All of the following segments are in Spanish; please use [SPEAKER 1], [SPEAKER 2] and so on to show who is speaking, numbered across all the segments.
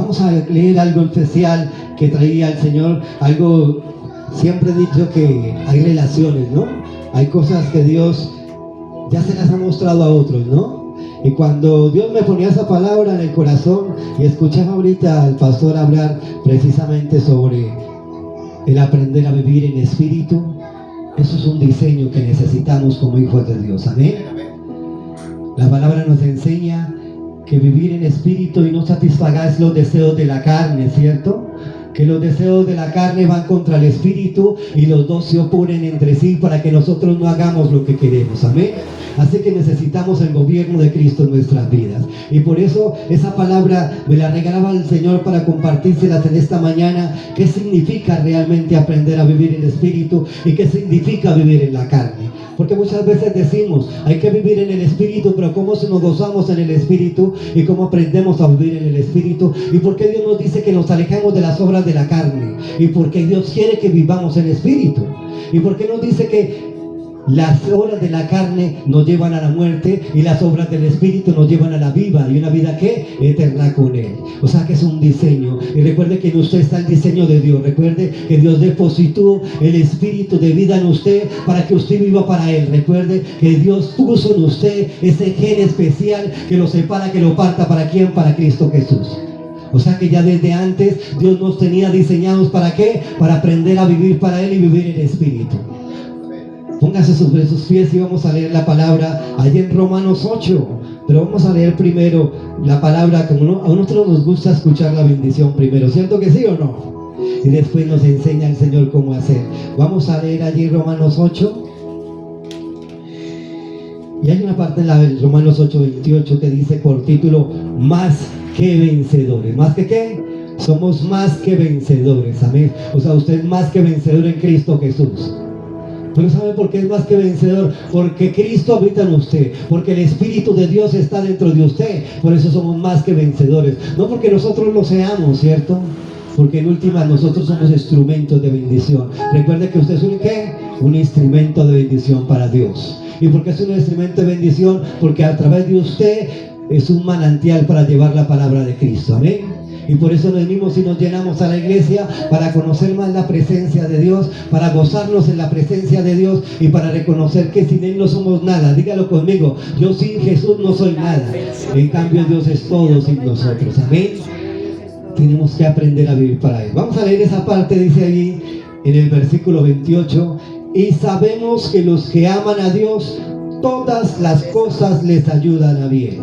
[SPEAKER 1] Vamos a leer algo especial que traía el Señor, algo, siempre he dicho que hay relaciones, ¿no? Hay cosas que Dios ya se las ha mostrado a otros, ¿no? Y cuando Dios me ponía esa palabra en el corazón y escuchaba ahorita al pastor hablar precisamente sobre el aprender a vivir en espíritu, eso es un diseño que necesitamos como hijos de Dios, amén. La palabra nos enseña que vivir en espíritu y no satisfagáis los deseos de la carne, ¿cierto? Que los deseos de la carne van contra el espíritu y los dos se oponen entre sí para que nosotros no hagamos lo que queremos, amén. Así que necesitamos el gobierno de Cristo en nuestras vidas. Y por eso esa palabra me la regalaba el Señor para compartírselas en esta mañana. ¿Qué significa realmente aprender a vivir en espíritu? ¿Y qué significa vivir en la carne? Porque muchas veces decimos, hay que vivir en el espíritu, pero ¿cómo nos gozamos en el espíritu? ¿Y cómo aprendemos a vivir en el espíritu? ¿Y por qué Dios nos dice que nos alejemos de las obras de la carne? ¿Y por qué Dios quiere que vivamos en espíritu? ¿Y por qué nos dice que las obras de la carne nos llevan a la muerte y las obras del espíritu nos llevan a la vida, y una vida que eterna con Él? O sea que es un diseño. Y recuerde que en usted está el diseño de Dios. Recuerde que Dios depositó el espíritu de vida en usted para que usted viva para Él. Recuerde que Dios puso en usted ese gen especial que lo separa, que lo parta. ¿Para quién? Para Cristo Jesús. O sea que ya desde antes Dios nos tenía diseñados ¿para qué? Para aprender a vivir para Él y vivir en espíritu. Póngase sobre sus pies y vamos a leer la palabra allí en Romanos 8. Pero vamos a leer primero la palabra, como a nosotros nos gusta escuchar la bendición primero, ¿cierto que sí o no? Y después nos enseña el Señor cómo hacer. Vamos a leer allí Romanos 8. Y hay una parte en la Romanos 8:28 que dice por título, más que vencedores. ¿Más que qué? Somos más que vencedores, amén. O sea, usted es más que vencedor en Cristo Jesús. Pero ¿sabe por qué es más que vencedor? Porque Cristo habita en usted, porque el Espíritu de Dios está dentro de usted. Por eso somos más que vencedores. No porque nosotros lo seamos, ¿cierto? Porque en última nosotros somos instrumentos de bendición. Recuerde que usted es un ¿qué? Un instrumento de bendición para Dios. ¿Y por qué es un instrumento de bendición? Porque a través de usted es un manantial para llevar la palabra de Cristo, amén. Y por eso venimos y nos llenamos a la iglesia para conocer más la presencia de Dios, para gozarnos en la presencia de Dios y para reconocer que sin Él no somos nada. Dígalo conmigo, yo sin Jesús no soy nada. En cambio Dios es todo sin nosotros, amén. Tenemos que aprender a vivir para Él. Vamos a leer esa parte, dice ahí en el versículo 28. Y sabemos que los que aman a Dios, todas las cosas les ayudan a bien.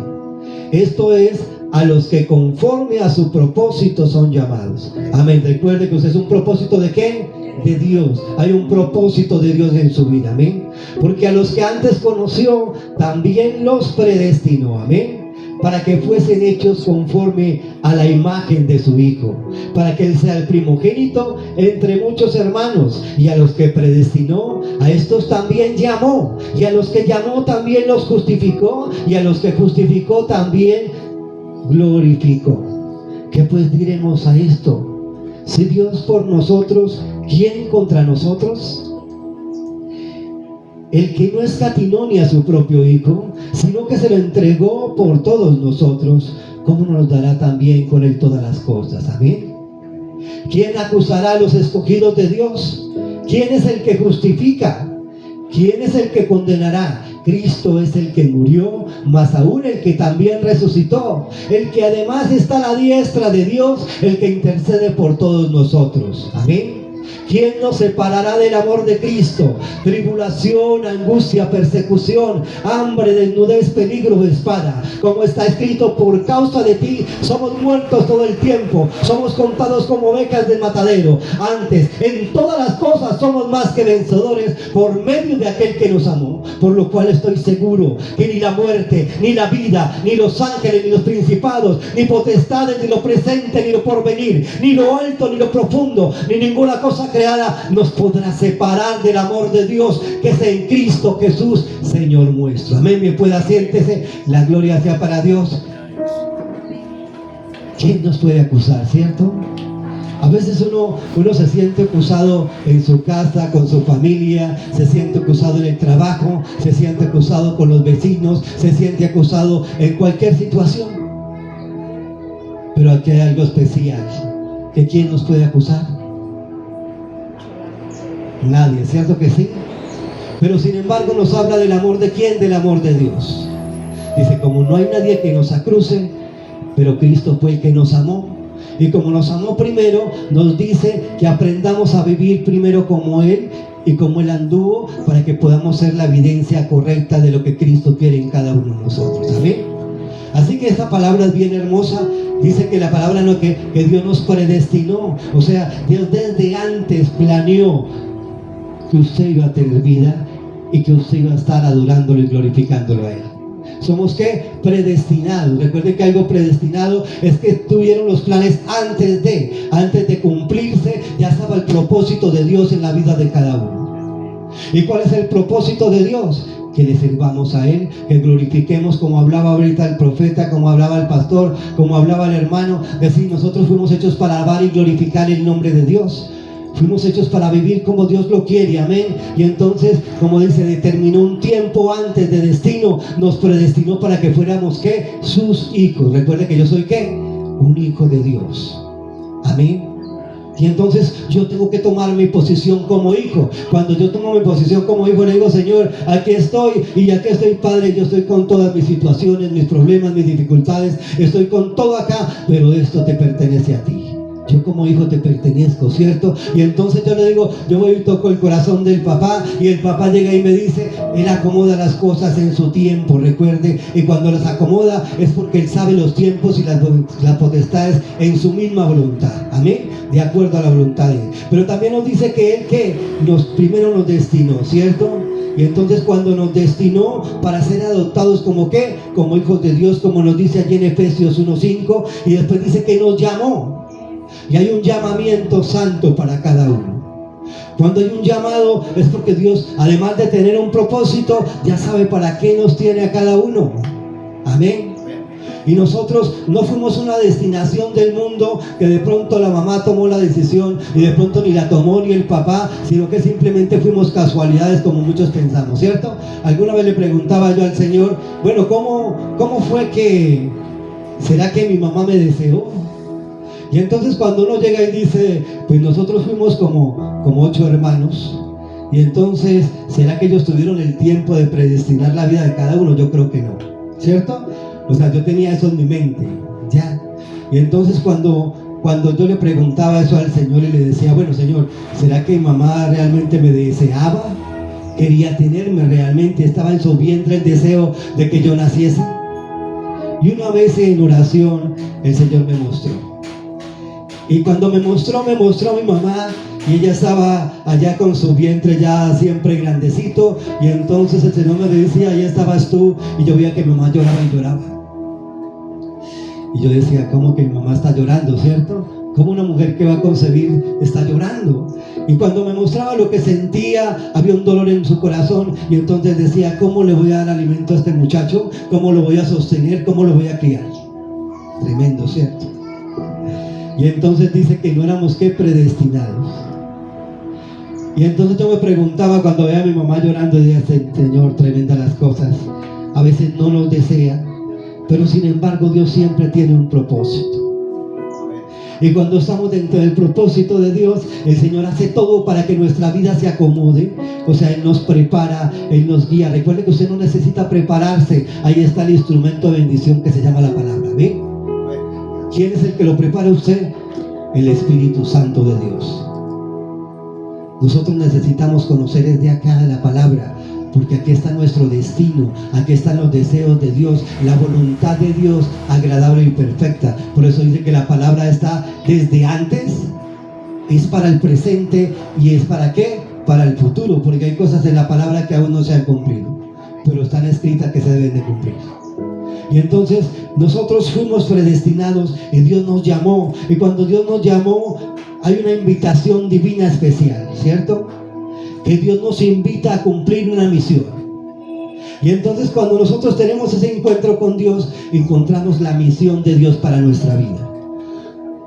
[SPEAKER 1] Esto es, a los que conforme a su propósito son llamados. Amén. Recuerde que usted es un propósito ¿de qué? De Dios. Hay un propósito de Dios en su vida. Amén. Porque a los que antes conoció, también los predestinó. Amén. Para que fuesen hechos conforme a la imagen de su Hijo, para que Él sea el primogénito entre muchos hermanos. Y a los que predestinó, a estos también llamó. Y a los que llamó también los justificó. Y a los que justificó también glorificó. ¿Qué pues diremos a esto? Si Dios por nosotros, ¿quién contra nosotros? El que no escatimó ni a su propio Hijo, sino que se lo entregó por todos nosotros, ¿cómo nos dará también con Él todas las cosas? Amén. ¿Quién acusará a los escogidos de Dios? ¿Quién es el que justifica? ¿Quién es el que condenará? Cristo es el que murió, más aún el que también resucitó, el que además está a la diestra de Dios, el que intercede por todos nosotros. Amén. ¿Quién nos separará del amor de Cristo? Tribulación, angustia, persecución, hambre, desnudez, peligro de espada. Como está escrito, por causa de ti somos muertos todo el tiempo, somos contados como ovejas del matadero. Antes, en todas las cosas somos más que vencedores por medio de aquel que nos amó. Por lo cual estoy seguro que ni la muerte, ni la vida, ni los ángeles, ni los principados, ni potestades, ni lo presente, ni lo porvenir, ni lo alto, ni lo profundo, ni ninguna cosa creada nos podrá separar del amor de Dios que es en Cristo Jesús, Señor nuestro. Amén. Bien, pueda siéntese. La gloria sea para Dios. ¿Quién nos puede acusar, cierto? A veces uno se siente acusado en su casa, con su familia, se siente acusado en el trabajo, se siente acusado con los vecinos, se siente acusado en cualquier situación. Pero aquí hay algo especial, que ¿quién nos puede acusar? Nadie, ¿cierto que sí? Pero sin embargo nos habla del amor de ¿quién? Del amor de Dios. Dice, como no hay nadie que nos acuse, pero Cristo fue el que nos amó. Y como nos amó primero, nos dice que aprendamos a vivir primero como Él y como Él anduvo, para que podamos ser la evidencia correcta de lo que Cristo quiere en cada uno de nosotros. ¿Amén? Así que esta palabra es bien hermosa. Dice que la palabra no, que Dios nos predestinó. O sea, Dios desde antes planeó que usted iba a tener vida y que usted iba a estar adorándolo y glorificándolo a Él. ¿Somos qué? Predestinados. Recuerden que algo predestinado es que tuvieron los planes antes de cumplirse. Ya estaba el propósito de Dios en la vida de cada uno. ¿Y cuál es el propósito de Dios? Que le sirvamos a Él, que glorifiquemos, como hablaba ahorita el profeta, como hablaba el pastor, como hablaba el hermano. Decir, nosotros fuimos hechos para alabar y glorificar el nombre de Dios. Fuimos hechos para vivir como Dios lo quiere, amén. Y entonces, como dice, determinó un tiempo antes de destino, nos predestinó para que fuéramos, ¿qué? Sus hijos. Recuerde que yo soy, ¿qué? Un hijo de Dios, amén. Y entonces yo tengo que tomar mi posición como hijo. Cuando yo tomo mi posición como hijo, le digo, Señor, aquí estoy, y aquí estoy, Padre. Yo estoy con todas mis situaciones, mis problemas, mis dificultades, estoy con todo acá, pero esto te pertenece a ti. Yo como hijo te pertenezco, ¿cierto? Y entonces yo le digo, yo voy y toco el corazón del papá, y el papá llega y me dice, Él acomoda las cosas en su tiempo, recuerde, y cuando las acomoda es porque Él sabe los tiempos y las potestades en su misma voluntad, amén, de acuerdo a la voluntad de Él. Pero también nos dice que Él, que primero nos destinó, ¿cierto? Y entonces cuando nos destinó para ser adoptados como ¿qué? Como hijos de Dios, como nos dice allí en Efesios 1:5, y después dice que nos llamó. Y hay un llamamiento santo para cada uno. Cuando hay un llamado es porque Dios, además de tener un propósito, ya sabe para qué nos tiene a cada uno. Amén. Y nosotros no fuimos una destinación del mundo que de pronto la mamá tomó la decisión y de pronto ni la tomó ni el papá, sino que simplemente fuimos casualidades como muchos pensamos, ¿cierto? Alguna vez le preguntaba yo al Señor, bueno, ¿cómo fue que, será que mi mamá me deseó? Y entonces cuando uno llega y dice, pues nosotros fuimos como 8 hermanos, y entonces, ¿será que ellos tuvieron el tiempo de predestinar la vida de cada uno? Yo creo que no, ¿cierto? O sea, yo tenía eso en mi mente, ya. Y entonces cuando yo le preguntaba eso al Señor y le decía, bueno, Señor, ¿será que mi mamá realmente me deseaba? ¿Quería tenerme realmente? ¿Estaba en su vientre el deseo de que yo naciese? Y una vez en oración, el Señor me mostró. Y cuando me mostró a mi mamá, y ella estaba allá con su vientre ya siempre grandecito, y entonces el Señor me decía, ahí estabas tú, y yo veía que mi mamá lloraba y lloraba. Y yo decía, ¿cómo que mi mamá está llorando, cierto? ¿Cómo una mujer que va a concebir está llorando? Y cuando me mostraba lo que sentía, había un dolor en su corazón, y entonces decía, ¿cómo le voy a dar alimento a este muchacho? ¿Cómo lo voy a sostener? ¿Cómo lo voy a criar? Tremendo, ¿cierto? Y entonces dice que no éramos ¿qué? Predestinados. Y entonces yo me preguntaba cuando veía a mi mamá llorando, y decía, Señor, tremendas las cosas. A veces no nos desea, pero sin embargo Dios siempre tiene un propósito. Y cuando estamos dentro del propósito de Dios, el Señor hace todo para que nuestra vida se acomode. O sea, Él nos prepara, Él nos guía. Recuerde que usted no necesita prepararse. Ahí está el instrumento de bendición que se llama la palabra. ¿Ve? ¿Quién es el que lo prepara a usted? El Espíritu Santo de Dios. Nosotros necesitamos conocer desde acá la palabra, porque aquí está nuestro destino, aquí están los deseos de Dios, la voluntad de Dios agradable y perfecta. Por eso dice que la palabra está desde antes, es para el presente y es para ¿qué? Para el futuro, porque hay cosas en la palabra que aún no se han cumplido, pero están escritas que se deben de cumplir. Y entonces nosotros fuimos predestinados y Dios nos llamó, y cuando Dios nos llamó hay una invitación divina especial, ¿cierto? Que Dios nos invita a cumplir una misión. Y entonces cuando nosotros tenemos ese encuentro con Dios, encontramos la misión de Dios para nuestra vida.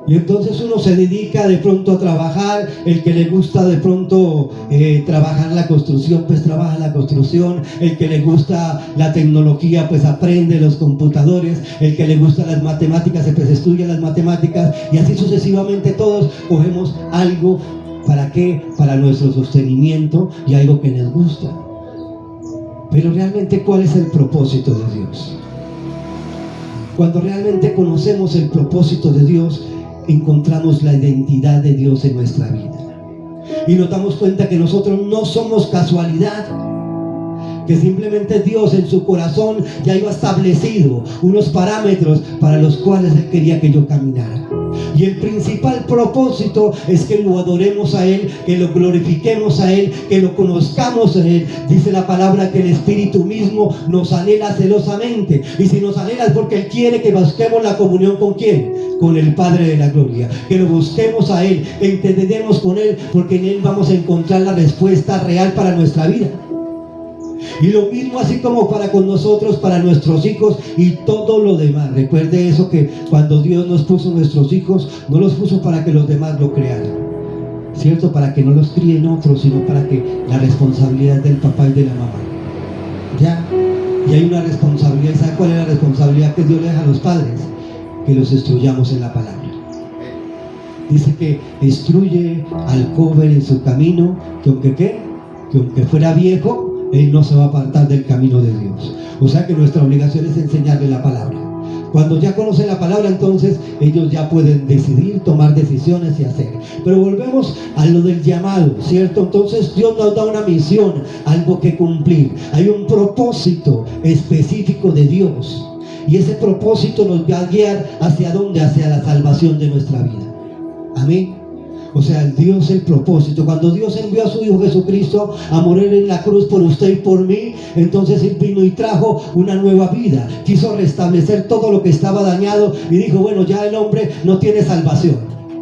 [SPEAKER 1] Y entonces uno se dedica de pronto a trabajar. El que le gusta de pronto trabajar la construcción, pues trabaja la construcción. El que le gusta la tecnología, pues aprende los computadores. El que le gusta las matemáticas, pues estudia las matemáticas. Y así sucesivamente todos cogemos algo. ¿Para qué? Para nuestro sostenimiento y algo que nos gusta. Pero realmente, ¿cuál es el propósito de Dios? Cuando realmente conocemos el propósito de Dios, encontramos la identidad de Dios en nuestra vida. Y nos damos cuenta que nosotros no somos casualidad, que simplemente Dios en su corazón ya iba establecido unos parámetros para los cuales Él quería que yo caminara. Y el principal propósito es que lo adoremos a Él, que lo glorifiquemos a Él, que lo conozcamos a Él. Dice la palabra que el Espíritu mismo nos anhela celosamente. Y si nos anhela es porque Él quiere que busquemos la comunión ¿con quién? Con el Padre de la Gloria. Que lo busquemos a Él, que entendemos con Él, porque en Él vamos a encontrar la respuesta real para nuestra vida. Y lo mismo así como para con nosotros, para nuestros hijos y todo lo demás. Recuerde eso, que cuando Dios nos puso nuestros hijos, no los puso para que los demás lo crearan, ¿cierto? Para que no los críen otros, sino para que la responsabilidad del papá y de la mamá. Ya, y hay una responsabilidad. ¿Y sabe cuál es la responsabilidad que Dios le deja a los padres? Que los instruyamos en la palabra. Dice que instruye al joven en su camino, que aunque ¿qué? Que aunque fuera viejo, él no se va a apartar del camino de Dios. O sea que nuestra obligación es enseñarle la palabra. Cuando ya conocen la palabra, entonces ellos ya pueden decidir, tomar decisiones y hacer. Pero volvemos a lo del llamado, ¿cierto? Entonces Dios nos da una misión, algo que cumplir. Hay un propósito específico de Dios. Y ese propósito nos va a guiar ¿hacia dónde? Hacia la salvación de nuestra vida. Amén. O sea, Dios, el propósito. Cuando Dios envió a su Hijo Jesucristo a morir en la cruz por usted y por mí, entonces Él vino y trajo una nueva vida. Quiso restablecer todo lo que estaba dañado y dijo, bueno, ya el hombre no tiene salvación,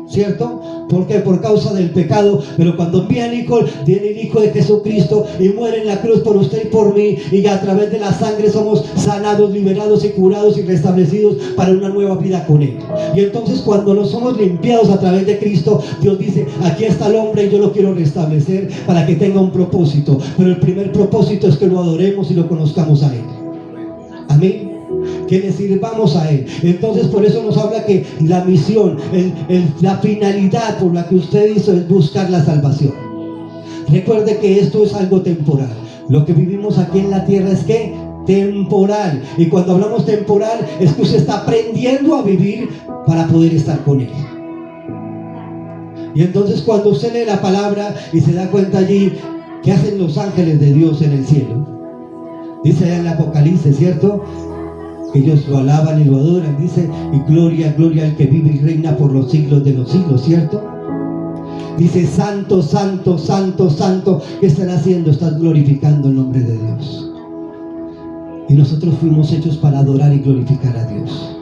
[SPEAKER 1] ¿cierto? ¿Por qué? Por causa del pecado. Pero cuando viene el Hijo de Jesucristo y muere en la cruz por usted y por mí, y a través de la sangre somos sanados, liberados y curados y restablecidos para una nueva vida con Él. Y entonces cuando nos somos limpiados a través de Cristo, Dios dice, aquí está el hombre y yo lo quiero restablecer para que tenga un propósito. Pero el primer propósito es que lo adoremos y lo conozcamos a Él. Amén. Que le sirvamos a Él. Entonces por eso nos habla que la misión, la finalidad por la que usted hizo es buscar la salvación. Recuerde que esto es algo temporal. Lo que vivimos aquí en la tierra es que temporal. Y cuando hablamos temporal es que usted está aprendiendo a vivir para poder estar con Él. Y entonces cuando usted lee la palabra y se da cuenta allí que hacen los ángeles de Dios en el cielo, dice allá en el Apocalipsis, ¿cierto? Ellos lo alaban y lo adoran, dice, y gloria, gloria al que vive y reina por los siglos de los siglos, ¿cierto? Dice, santo, santo, santo, santo. ¿Qué están haciendo? Están glorificando el nombre de Dios. Y nosotros fuimos hechos para adorar y glorificar a Dios,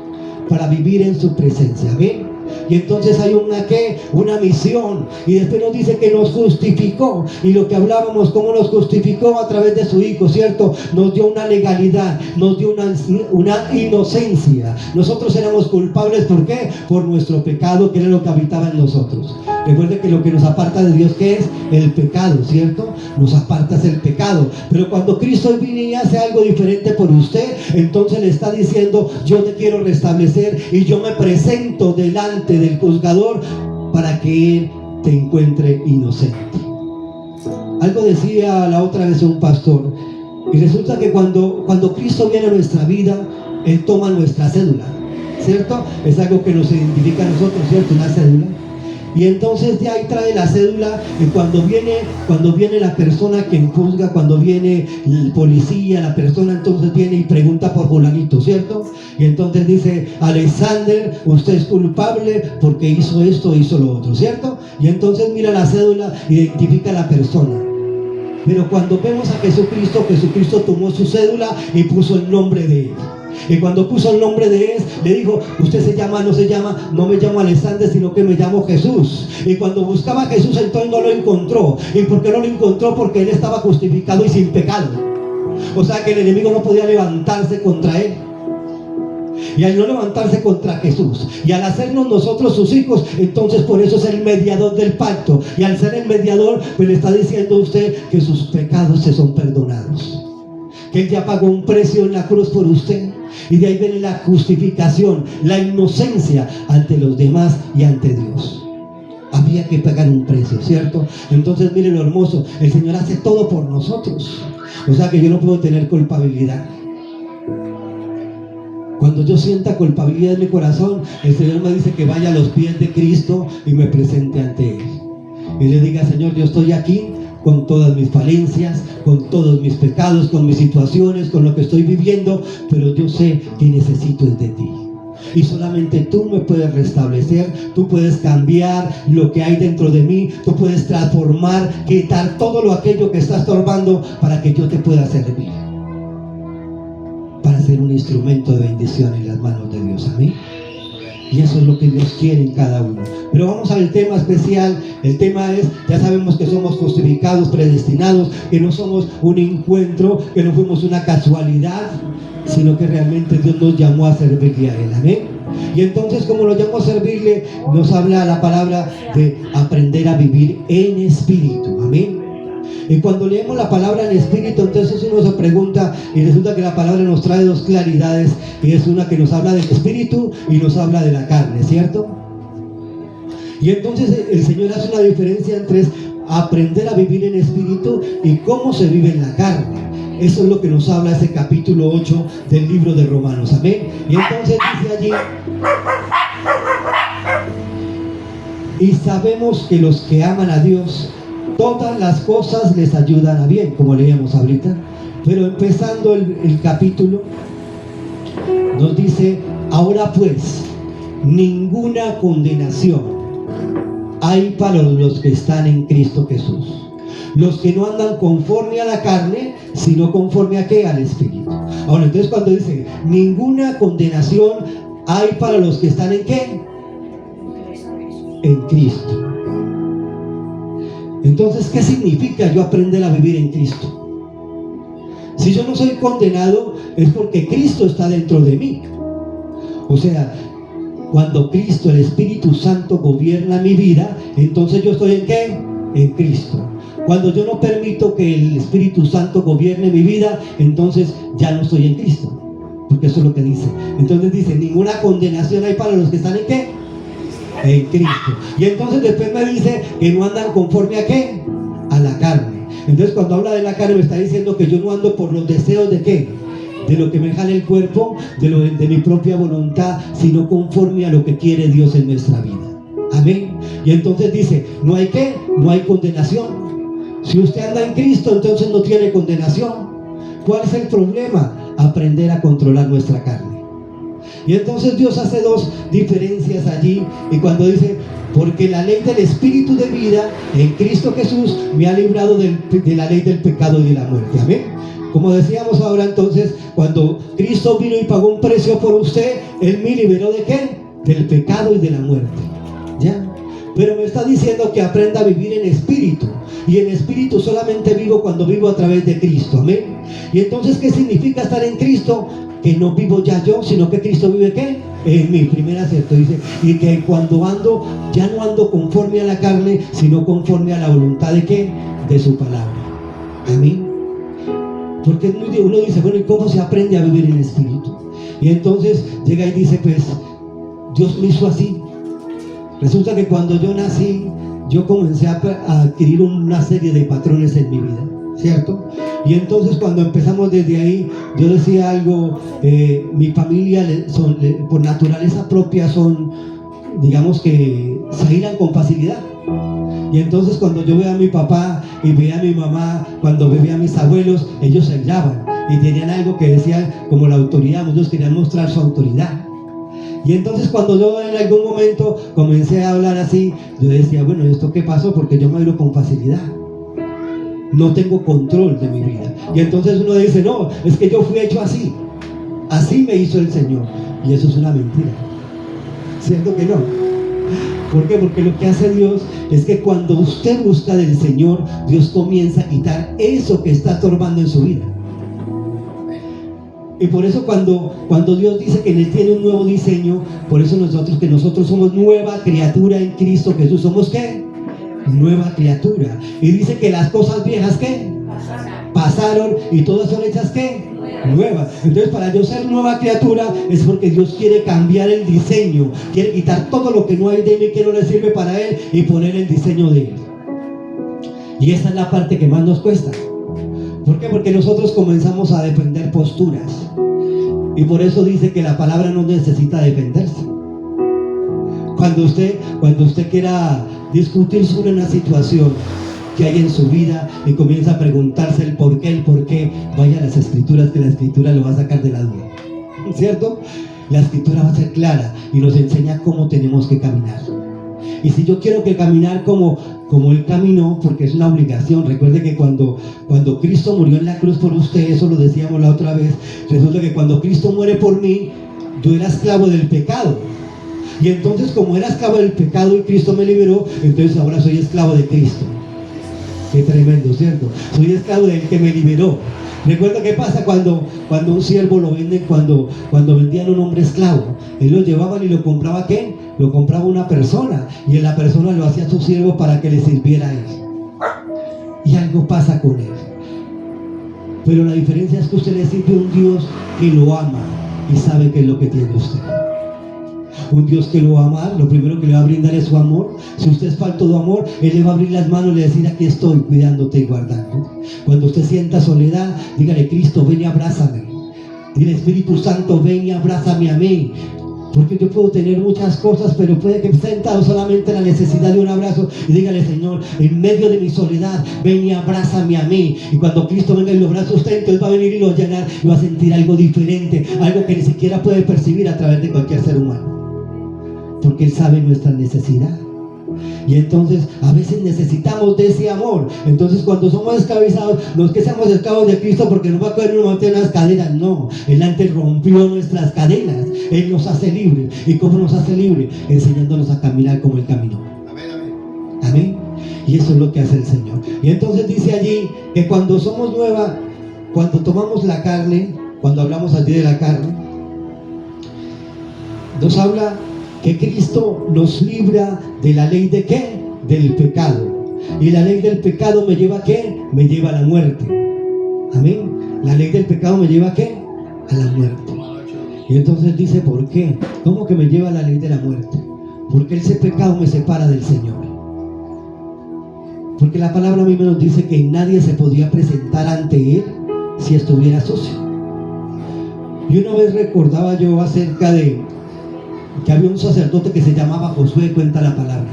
[SPEAKER 1] para vivir en su presencia. ¿Ven? Y entonces hay una misión. Y después nos dice que nos justificó. Y lo que hablábamos, cómo nos justificó a través de su Hijo, ¿cierto? Nos dio una legalidad, nos dio una inocencia. Nosotros éramos culpables, ¿por qué? Por nuestro pecado, que era lo que habitaba en nosotros. Recuerde que lo que nos aparta de Dios, ¿qué es? El pecado, ¿cierto? Nos aparta el pecado. Pero cuando Cristo viene y hace algo diferente por usted, entonces le está diciendo, yo te quiero restablecer y yo me presento delante del juzgador para que Él te encuentre inocente. Algo decía la otra vez un pastor, y resulta que cuando Cristo viene a nuestra vida, Él toma nuestra cédula, ¿cierto? Es algo que nos identifica a nosotros, ¿cierto? Una cédula. Y entonces de ahí trae la cédula, y cuando viene la persona que juzga, cuando viene el policía, la persona entonces viene y pregunta por fulanito, ¿cierto? Y entonces dice, Alexander, usted es culpable porque hizo esto, hizo lo otro, ¿cierto? Y entonces mira la cédula, identifica a la persona. Pero cuando vemos a Jesucristo tomó su cédula y puso el nombre de Él. Y cuando puso el nombre de Él, le dijo, usted no me llamo Alexander, sino que me llamo Jesús. Y cuando buscaba a Jesús, entonces no lo encontró. ¿Y por qué no lo encontró? Porque Él estaba justificado y sin pecado. O sea que el enemigo no podía levantarse contra Él. Y al no levantarse contra Jesús, y al hacernos nosotros sus hijos, entonces por eso es el mediador del pacto. Y al ser el mediador, pues le está diciendo a usted que sus pecados se son perdonados, que Él ya pagó un precio en la cruz por usted. Y de ahí viene la justificación, la inocencia ante los demás y ante Dios. Había que pagar un precio, ¿cierto? Entonces mire lo hermoso, el Señor hace todo por nosotros. O sea que yo no puedo tener culpabilidad. Cuando yo sienta culpabilidad en mi corazón, el Señor me dice que vaya a los pies de Cristo y me presente ante Él. Y le diga: Señor, yo estoy aquí con todas mis falencias, con todos mis pecados, con mis situaciones, con lo que estoy viviendo, pero yo sé que necesito es de ti. Y solamente tú me puedes restablecer, tú puedes cambiar lo que hay dentro de mí, tú puedes transformar, quitar todo aquello que está estorbando para que yo te pueda servir, para ser un instrumento de bendición en las manos de Dios. Amén. Y eso es lo que Dios quiere en cada uno. Pero vamos al tema especial. El tema es, ya sabemos que somos justificados, predestinados, que no somos un encuentro, que no fuimos una casualidad, sino que realmente Dios nos llamó a servirle a Él. Amén. Y entonces, como lo llamó a servirle, nos habla la palabra de aprender a vivir en espíritu. Amén. Y cuando leemos la palabra en espíritu, entonces uno se pregunta, y resulta que la palabra nos trae dos claridades, y es una que nos habla del espíritu y nos habla de la carne, ¿cierto? Y entonces el Señor hace una diferencia entre aprender a vivir en espíritu y cómo se vive en la carne. Eso es lo que nos habla ese capítulo 8 del libro de Romanos. Amén. Y entonces dice allí: y sabemos que los que aman a Dios, todas las cosas les ayudan a bien, como leíamos ahorita. Pero empezando el capítulo, nos dice: ahora pues, ninguna condenación hay para los que están en Cristo Jesús, los que no andan conforme a la carne, sino conforme a ¿qué? Al Espíritu. Ahora, entonces cuando dice ninguna condenación hay para los que están en ¿qué? En Cristo. Entonces, ¿qué significa yo aprender a vivir en Cristo? Si yo no soy condenado, es porque Cristo está dentro de mí. O sea, cuando Cristo, el Espíritu Santo, gobierna mi vida, entonces yo estoy ¿en qué? En Cristo. Cuando yo no permito que el Espíritu Santo gobierne mi vida, entonces ya no estoy en Cristo. Porque eso es lo que dice. Entonces dice: ninguna condenación hay para los que están ¿en qué? En Cristo. Y entonces después me dice que no andan conforme a ¿qué? A la carne. Entonces cuando habla de la carne me está diciendo que yo no ando por los deseos ¿de qué? De lo que me jale el cuerpo, de mi propia voluntad, sino conforme a lo que quiere Dios en nuestra vida. Amén. Y entonces dice: no hay ¿qué? No hay condenación. Si usted anda en Cristo, entonces no tiene condenación. ¿Cuál es el problema? Aprender a controlar nuestra carne. Y entonces Dios hace dos diferencias allí, y cuando dice: porque la ley del Espíritu de vida en Cristo Jesús me ha librado de la ley del pecado y de la muerte. Amén. Como decíamos ahora, entonces, cuando Cristo vino y pagó un precio por usted, Él me liberó ¿de qué? Del pecado y de la muerte. ¿Ya? Pero me está diciendo que aprenda a vivir en espíritu. Y en espíritu solamente vivo cuando vivo a través de Cristo. Amén. Y entonces, ¿qué significa estar en Cristo? Que no vivo ya yo, sino que Cristo vive ¿qué? En mí. Primer acerto, dice. Y que cuando ando, ya no ando conforme a la carne, sino conforme a la voluntad ¿de qué? De su palabra. Amén. Porque uno dice: bueno, ¿y cómo se aprende a vivir en espíritu? Y entonces llega y dice: pues Dios me hizo así. Resulta que cuando yo nací, yo comencé a adquirir una serie de patrones en mi vida, ¿cierto? Y entonces cuando empezamos desde ahí, yo decía algo: mi familia por naturaleza propia son, digamos que se airan con facilidad. Y entonces cuando yo veía a mi papá y veía a mi mamá, cuando veía a mis abuelos, ellos se airaban y tenían algo que decían como la autoridad. Ellos querían mostrar su autoridad. Y entonces cuando yo en algún momento comencé a hablar así, yo decía: bueno, ¿esto qué pasó? Porque yo me airo con facilidad, no tengo control de mi vida. Y entonces uno dice: no, es que yo fui hecho así, así me hizo el Señor. Y eso es una mentira, ¿cierto que no? ¿Por qué? Porque lo que hace Dios es que cuando usted busca del Señor, Dios comienza a quitar eso que está estorbando en su vida. Y por eso cuando Dios dice que Él tiene un nuevo diseño, por eso que nosotros somos nueva criatura en Cristo Jesús. ¿Somos qué? Nueva criatura. Y dice que las cosas viejas, ¿qué? Pasaron y todas son hechas, ¿qué? Nuevas. Entonces, para yo ser nueva criatura es porque Dios quiere cambiar el diseño, quiere quitar todo lo que no hay de mí, que no le sirve para Él, y poner el diseño de Él. Y esa es la parte que más nos cuesta. ¿Por qué? Porque nosotros comenzamos a defender posturas. Y por eso dice que la palabra no necesita defenderse. Cuando usted quiera discutir sobre una situación que hay en su vida y comienza a preguntarse el por qué, vaya a las escrituras, que la escritura lo va a sacar de la duda, ¿cierto? La escritura va a ser clara y nos enseña cómo tenemos que caminar. Y si yo quiero que caminar como Él caminó, porque es una obligación. Recuerde que cuando Cristo murió en la cruz por usted, eso lo decíamos la otra vez, resulta que cuando Cristo muere por mí, yo era esclavo del pecado. Y entonces, como era esclavo del pecado y Cristo me liberó, entonces ahora soy esclavo de Cristo. Qué tremendo, ¿cierto? Soy esclavo del que me liberó. Recuerda qué pasa cuando un siervo lo venden, cuando vendían un hombre esclavo. Él lo llevaban y lo compraba, ¿qué? Lo compraba una persona, y la persona lo hacía su siervo para que le sirviera a él. Y algo pasa con él. Pero la diferencia es que usted le sirve a un Dios que lo ama y sabe qué es lo que tiene usted. Un Dios que lo va a amar, lo primero que le va a brindar es su amor. Si usted es falto de amor, Él le va a abrir las manos y le va a decir: aquí estoy cuidándote y guardando. Cuando usted sienta soledad, dígale: Cristo, ven y abrázame. Dile: Espíritu Santo, ven y abrázame a mí. Porque yo puedo tener muchas cosas, pero puede que esté sentado solamente en la necesidad de un abrazo, y dígale: Señor, en medio de mi soledad, ven y abrázame a mí. Y cuando Cristo venga y lo abraza a usted, entonces va a venir y lo va a llenar y va a sentir algo diferente, algo que ni siquiera puede percibir a través de cualquier ser humano. Porque Él sabe nuestra necesidad. Y entonces a veces necesitamos de ese amor. Entonces, cuando somos esclavizados, no es que seamos esclavos de Cristo porque nos va a coger y nos va a meter unas cadenas. No, Él antes rompió nuestras cadenas. Él nos hace libres. ¿Y cómo nos hace libres? Enseñándonos a caminar como Él caminó. Amén. Y eso es lo que hace el Señor. Y entonces dice allí que cuando somos nueva, cuando tomamos la carne, cuando hablamos allí de la carne, nos habla que Cristo nos libra de la ley de ¿qué? Del pecado. Y la ley del pecado me lleva ¿a qué? Me lleva a la muerte. Amén. La ley del pecado me lleva ¿a qué? A la muerte. Y entonces dice: ¿por qué? ¿Cómo que me lleva a la ley de la muerte? Porque ese pecado me separa del Señor. Porque la palabra a mí me nos dice que nadie se podía presentar ante Él si estuviera sucio. Y una vez recordaba yo acerca de que había un sacerdote que se llamaba Josué, cuenta la palabra.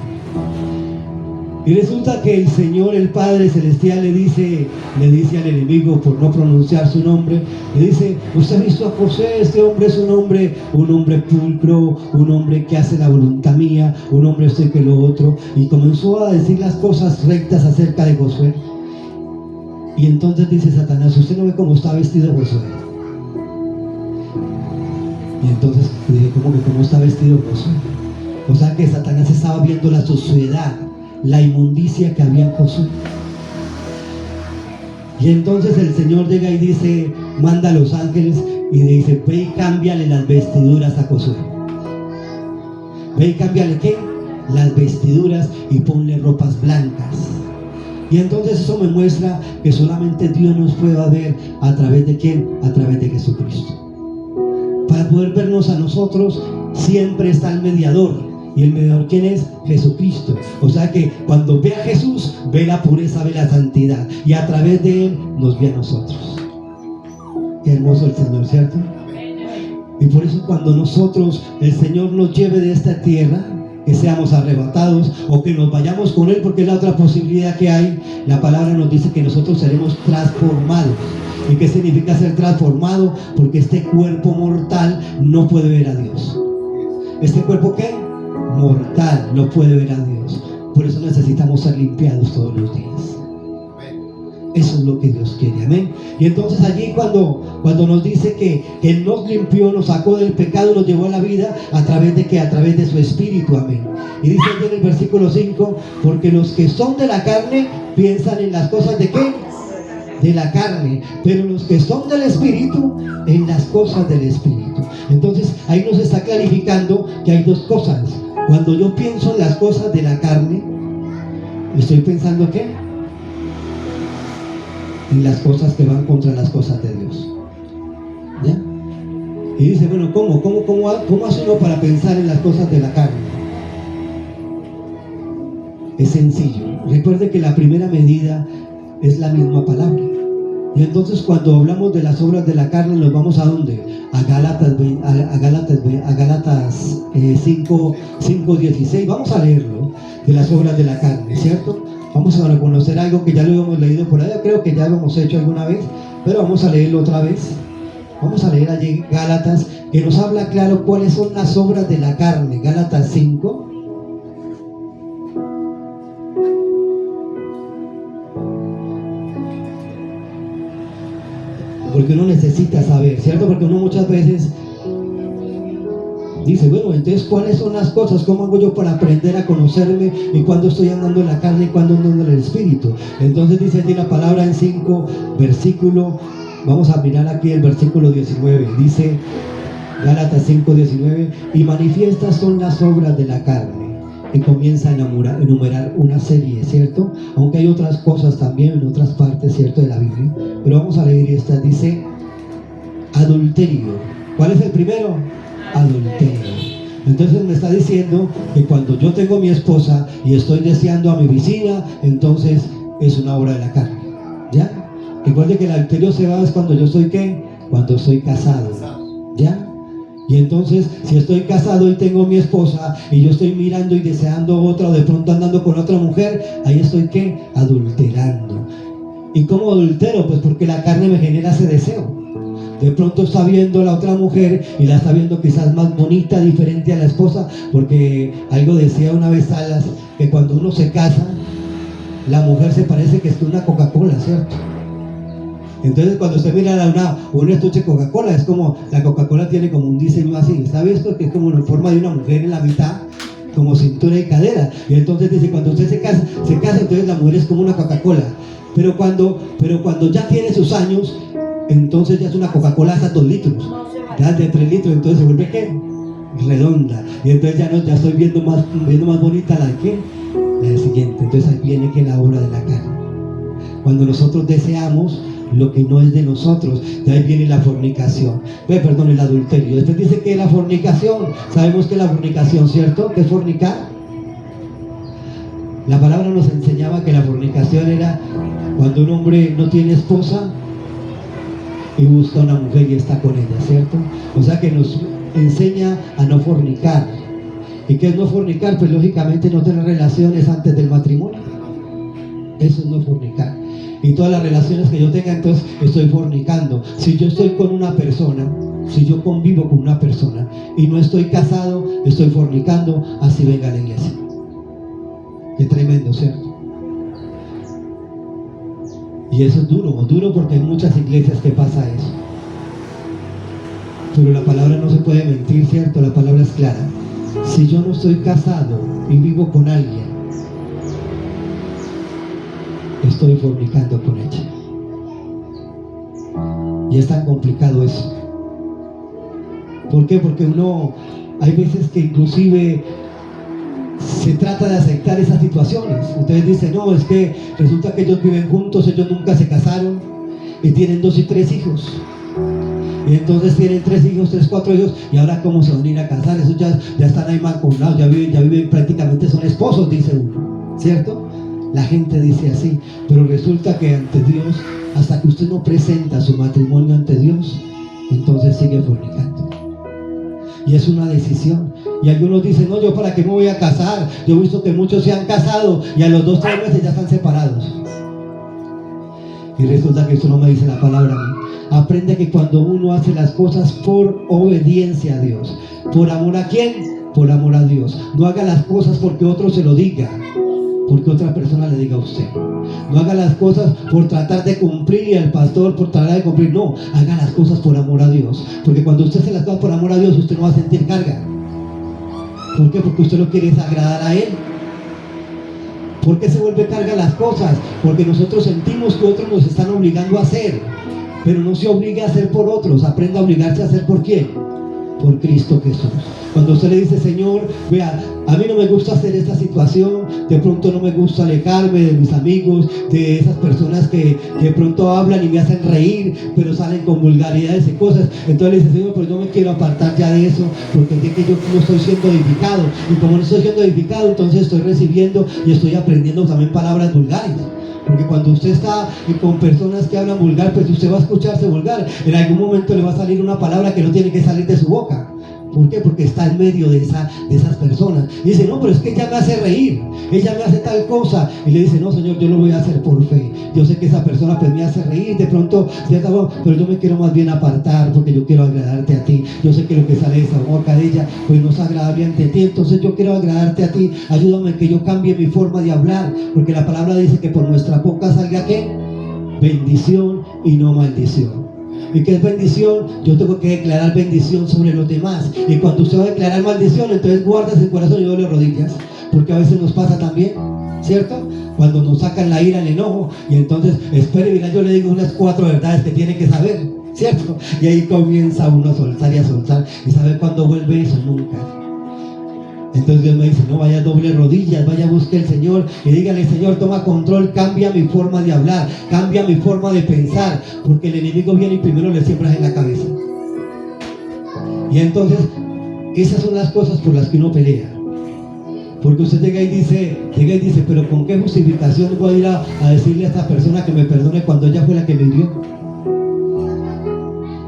[SPEAKER 1] Y resulta que el Señor, el Padre Celestial, le dice al enemigo, por no pronunciar su nombre, le dice: usted ha visto a Josué, este hombre es un hombre pulcro, un hombre que hace la voluntad mía, un hombre este que lo otro. Y comenzó a decir las cosas rectas acerca de Josué. Y entonces dice Satanás: ¿usted no ve cómo está vestido Josué? Y entonces dije: ¿cómo está vestido Josué? O sea que Satanás estaba viendo la suciedad, la inmundicia que había en Josué. Y entonces el Señor llega y dice, manda a los ángeles y le dice: ve y cámbiale las vestiduras a Josué. Ve y cámbiale ¿qué? Las vestiduras, y ponle ropas blancas. Y entonces eso me muestra que solamente Dios nos puede ver a través de ¿quién? A través de Jesucristo. Para poder vernos a nosotros siempre está el mediador. ¿Y el mediador quién es? Jesucristo. O sea que cuando ve a Jesús, ve la pureza, ve la santidad, y a través de Él nos ve a nosotros. Qué hermoso el Señor, ¿cierto? Y por eso cuando nosotros, el Señor nos lleve de esta tierra, que seamos arrebatados o que nos vayamos con Él, porque es la otra posibilidad que hay, la palabra nos dice que nosotros seremos transformados. ¿Y qué significa ser transformado? Porque este cuerpo mortal no puede ver a Dios. ¿Este cuerpo qué? Mortal, no puede ver a Dios. Por eso necesitamos ser limpiados todos los días. Eso es lo que Dios quiere, amén. Y entonces allí cuando nos dice que Él nos limpió, nos sacó del pecado, nos llevó a la vida, ¿a través de qué? A través de su Espíritu, amén. Y dice allí en el versículo 5: porque los que son de la carne piensan en las cosas de ¿qué? de la carne, pero los que son del Espíritu, en las cosas del Espíritu. Entonces ahí nos está clarificando que hay dos cosas. Cuando yo pienso en las cosas de la carne, estoy pensando ¿qué? En las cosas que van contra las cosas de Dios. ¿Ya? Y dice, bueno, ¿cómo hace uno para pensar en las cosas de la carne? Es sencillo. Recuerde que la primera medida es la misma palabra. Y entonces cuando hablamos de las obras de la carne, nos vamos ¿a dónde? A Gálatas 5:16. Vamos a leerlo, de las obras de la carne, ¿cierto? Vamos a reconocer algo que ya lo hemos leído por ahí. Creo que ya lo hemos hecho alguna vez, pero vamos a leerlo otra vez. Vamos a leer allí Gálatas, que nos habla claro cuáles son las obras de la carne. Gálatas 5. Porque uno necesita saber, ¿cierto? Porque uno muchas veces dice, bueno, entonces ¿cuáles son las cosas? ¿Cómo hago yo para aprender a conocerme? Y cuando estoy andando en la carne y cuando ando en el Espíritu. Entonces dice aquí la palabra en 5, versículo, vamos a mirar aquí el versículo 19. Dice Gálatas 5:19, y manifiestas son las obras de la carne. Y comienza a enumerar una serie, ¿cierto? Aunque hay otras cosas también en otras partes, ¿cierto? De la Biblia. Pero vamos a leer esta. Dice, adulterio. ¿Cuál es el primero? Adulterio. Entonces me está diciendo que cuando yo tengo mi esposa y estoy deseando a mi vecina, entonces es una obra de la carne. ¿Ya? Recuerde que el adulterio se va es cuando yo soy ¿qué? Cuando soy casado. ¿Ya? Y entonces, si estoy casado y tengo mi esposa y yo estoy mirando y deseando otra, o de pronto andando con otra mujer, ahí estoy ¿qué? Adulterando. ¿Y cómo adultero? Pues porque la carne me genera ese deseo. De pronto está viendo a la otra mujer y la está viendo quizás más bonita, diferente a la esposa, porque algo decía una vez Salas, que cuando uno se casa, la mujer se parece que es una Coca-Cola, ¿cierto? Entonces cuando usted mira un estuche de Coca-Cola, es como, la Coca-Cola tiene como un diseño así, ¿sabe esto? Que es como en forma de una mujer en la mitad, como cintura y cadera. Y entonces dice, cuando usted se casa, entonces la mujer es como una Coca-Cola. Pero cuando ya tiene sus años, entonces ya es una Coca-Cola hasta 2 litros, ya de 3 litros, entonces se vuelve ¿qué? Redonda. Y entonces ya estoy viendo más bonita la de ¿qué? La del siguiente. Entonces ahí viene que la obra de la carne. Cuando nosotros deseamos lo que no es de nosotros, de ahí viene la fornicación, el adulterio. Después dice que la fornicación, sabemos que la fornicación, ¿cierto? ¿Qué es fornicar? La palabra nos enseñaba que la fornicación era cuando un hombre no tiene esposa y busca una mujer y está con ella, ¿cierto? O sea que nos enseña a no fornicar. ¿Y qué es no fornicar? Pues lógicamente no tener relaciones antes del matrimonio. Eso es no fornicar. Y todas las relaciones que yo tenga, entonces estoy fornicando. Si yo estoy con una persona, si yo convivo con una persona y no estoy casado, estoy fornicando, así venga a la iglesia. Qué tremendo, ¿cierto? Y eso es duro porque hay muchas iglesias que pasa eso. Pero la palabra no se puede mentir, ¿cierto? La palabra es clara. Si yo no estoy casado y vivo con alguien, estoy fornicando con ella. Y es tan complicado eso. ¿Por qué? Porque hay veces que inclusive se trata de aceptar esas situaciones. Ustedes dicen, no, es que resulta que ellos viven juntos, ellos nunca se casaron y tienen 2 y 3 hijos. Y entonces tienen 3 hijos, 3, 4 hijos, y ahora cómo se van a ir a casar. Eso ya están ahí mancomunados, ya viven prácticamente, son esposos, dice uno, ¿cierto? La gente dice así, pero resulta que ante Dios, hasta que usted no presenta su matrimonio ante Dios, entonces sigue fornicando. Y es una decisión. Y algunos dicen, no, yo para qué me voy a casar. Yo he visto que muchos se han casado y a los 2 o 3 meses ya están separados. Y resulta que esto no me dice la palabra a mí. Aprende que cuando uno hace las cosas por obediencia a Dios, ¿por amor a quién? Por amor a Dios. No haga las cosas porque otro se lo diga, porque otra persona le diga a usted. No haga las cosas por tratar de cumplir y el pastor por tratar de cumplir. No, haga las cosas por amor a Dios. Porque cuando usted hace las cosas por amor a Dios, usted no va a sentir carga. ¿Por qué? Porque usted lo quiere es agradar a Él. ¿Por qué se vuelve carga las cosas? Porque nosotros sentimos que otros nos están obligando a hacer, pero no se obligue a hacer por otros, aprenda a obligarse a hacer por quién, por Cristo Jesús. Cuando usted le dice, Señor, vea, a mí no me gusta hacer esta situación, de pronto no me gusta alejarme de mis amigos, de esas personas que de pronto hablan y me hacen reír, pero salen con vulgaridades y cosas. Entonces le dice, Señor, pues yo me quiero apartar ya de eso, porque sé que yo no estoy siendo edificado, y como no estoy siendo edificado, entonces estoy recibiendo y estoy aprendiendo también palabras vulgares. Porque cuando usted está con personas que hablan vulgar, pues usted va a escucharse vulgar. En algún momento le va a salir una palabra que no tiene que salir de su boca. ¿Por qué? Porque está en medio de esas personas. Y dice, no, pero es que ella me hace reír, ella me hace tal cosa. Y le dice, no, Señor, yo lo voy a hacer por fe. Yo sé que esa persona pues me hace reír, de pronto, pero yo me quiero más bien apartar porque yo quiero agradarte a ti. Yo sé que lo que sale de esa boca de ella pues no es agradable ante ti. Entonces yo quiero agradarte a ti. Ayúdame que yo cambie mi forma de hablar, porque la palabra dice que por nuestra boca salga ¿qué? Bendición y no maldición. ¿Y qué es bendición? Yo tengo que declarar bendición sobre los demás. Y cuando usted va a declarar maldición, entonces guarda el corazón y doble rodillas. Porque a veces nos pasa también, ¿cierto? Cuando nos sacan la ira, el enojo, y entonces, espere, mira, yo le digo unas 4 verdades que tiene que saber, ¿cierto? Y ahí comienza uno a soltar y a soltar. ¿Y sabe cuándo vuelve eso? Nunca. Entonces Dios me dice, no, vaya doble rodillas, vaya busque al Señor y dígale, Señor, toma control, cambia mi forma de hablar, cambia mi forma de pensar, porque el enemigo viene y primero le siembras en la cabeza. Y entonces, esas son las cosas por las que uno pelea. Porque usted llega y dice, pero ¿con qué justificación voy a ir a decirle a esta persona que me perdone cuando ella fue la que me hirió?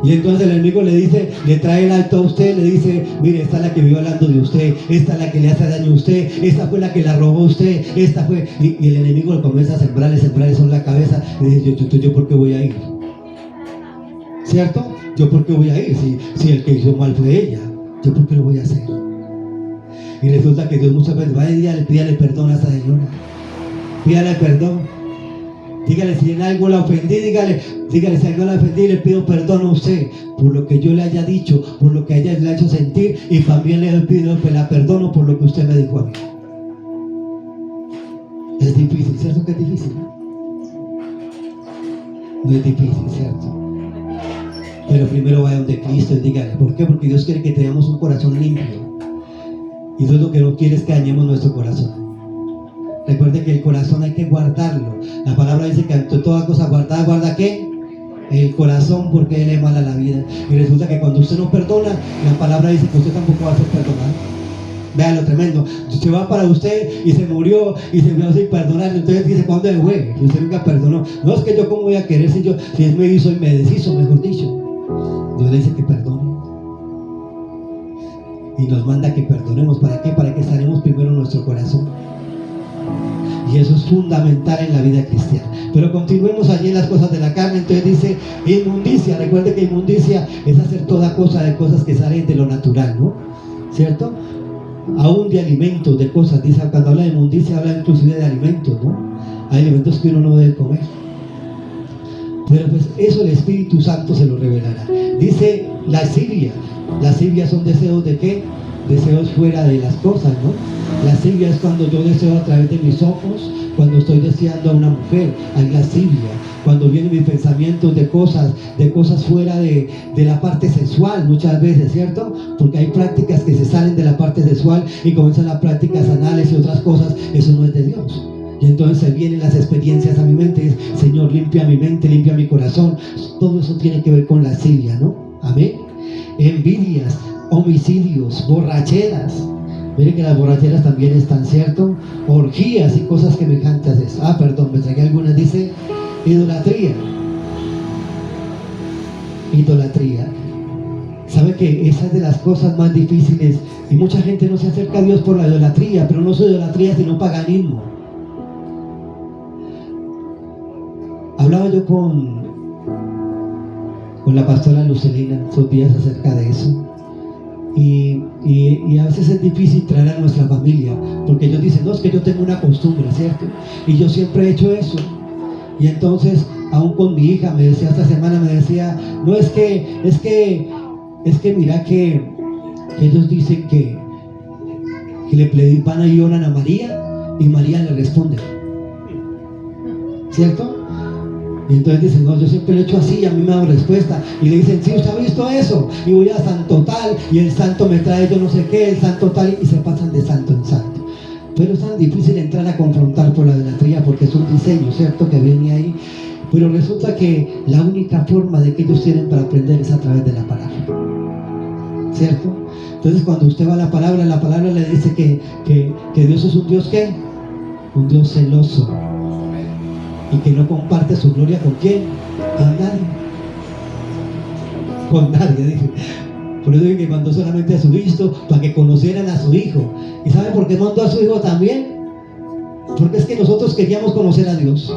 [SPEAKER 1] Y entonces el enemigo le dice, le trae el alto a usted, le dice, mire, esta es la que vive hablando de usted, esta es la que le hace daño a usted, esta fue la que la robó a usted, esta fue, y el enemigo le comienza a sembrarle eso en la cabeza, y dice, yo ¿por qué voy a ir? ¿Cierto? ¿Yo por qué voy a ir? Si el que hizo mal fue ella, ¿yo por qué lo voy a hacer? Y resulta que Dios muchas veces va y pídale perdón a esa señora, pídale perdón. Dígale si en algo la ofendí, dígale si algo la ofendí, le pido perdón a usted por lo que yo le haya dicho, por lo que ella le ha hecho sentir, y también le pido que la perdono por lo que usted me dijo a mí. Es difícil, ¿cierto que es difícil? No es difícil, ¿cierto? Pero primero vaya donde Cristo y dígale, ¿por qué? Porque Dios quiere que tengamos un corazón limpio, y Dios lo que no quiere es que dañemos nuestro corazón. Recuerde que el corazón hay que guardarlo. La palabra dice que ante toda cosa guardada, ¿guarda qué? El corazón, porque él es mala la vida. Y resulta que cuando usted no perdona, la palabra dice que usted tampoco va a ser perdonado. Vean lo tremendo. Se va para usted y se murió y se murió sin perdonar. Entonces dice, ¿cuándo le fue? Y usted nunca perdonó. No, es que yo cómo voy a querer si él me hizo y me deshizo, mejor dicho. Dios le dice que perdone. Y nos manda que perdonemos. ¿Para qué? Para que sanemos primero nuestro corazón. Y eso es fundamental en la vida cristiana. Pero continuemos allí en las cosas de la carne. Entonces dice inmundicia. Recuerde que inmundicia es hacer toda cosa de cosas que salen de lo natural, ¿no? ¿Cierto? Aún de alimentos, de cosas. Dice, cuando habla de inmundicia, habla inclusive de alimentos, ¿no? Hay alimentos que uno no debe comer. Pero pues eso el Espíritu Santo se lo revelará. Dice lascivia. Lascivia son deseos de ¿qué? Deseos fuera de las cosas, ¿no? Lascivia es cuando yo deseo a través de mis ojos, cuando estoy deseando a una mujer. Hay lascivia cuando vienen mis pensamientos de cosas fuera de la parte sexual, muchas veces, ¿cierto? Porque hay prácticas que se salen de la parte sexual y comienzan las prácticas anales y otras cosas. Eso no es de Dios. Y entonces vienen las experiencias a mi mente, es, Señor, limpia mi mente, limpia mi corazón. Todo eso tiene que ver con lascivia, ¿no? Amén. Envidias, homicidios, borracheras. Miren que las borracheras también están, ¿cierto? Orgías y cosas semejantes a eso. Perdón, me tragué algunas. Dice idolatría. Idolatría. ¿Sabe que esa es de las cosas más difíciles? Y mucha gente no se acerca a Dios por la idolatría, pero no es idolatría sino paganismo. Hablaba yo con la pastora Lucelina esos días acerca de eso. Y a veces es difícil traer a nuestra familia, porque ellos dicen, no, es que yo tengo una costumbre, ¿cierto? Y yo siempre he hecho eso. Y entonces, aún con mi hija, me decía esta semana, me decía, no, es que mira que ellos dicen que le van y oran a María, y María le responde. ¿cierto? Y entonces dicen, no, yo siempre lo he hecho así y a mí me da respuesta. Y le dicen, sí, usted ha visto eso. Y voy a santo tal y el santo me trae yo no sé qué, el santo tal, y se pasan de santo en santo. Pero es tan difícil entrar a confrontar por la idolatría porque es un diseño, ¿cierto? Que viene ahí. Pero resulta que la única forma de que ellos tienen para aprender es a través de la palabra, ¿cierto? Entonces cuando usted va a la palabra le dice que Dios es un Dios, ¿qué? Un Dios celoso. Y que no comparte su gloria con quién, con nadie. Con nadie, dice. Por eso digo que mandó solamente a su Cristo para que conocieran a su Hijo. ¿Y sabe por qué mandó a su Hijo también? Porque es que nosotros queríamos conocer a Dios.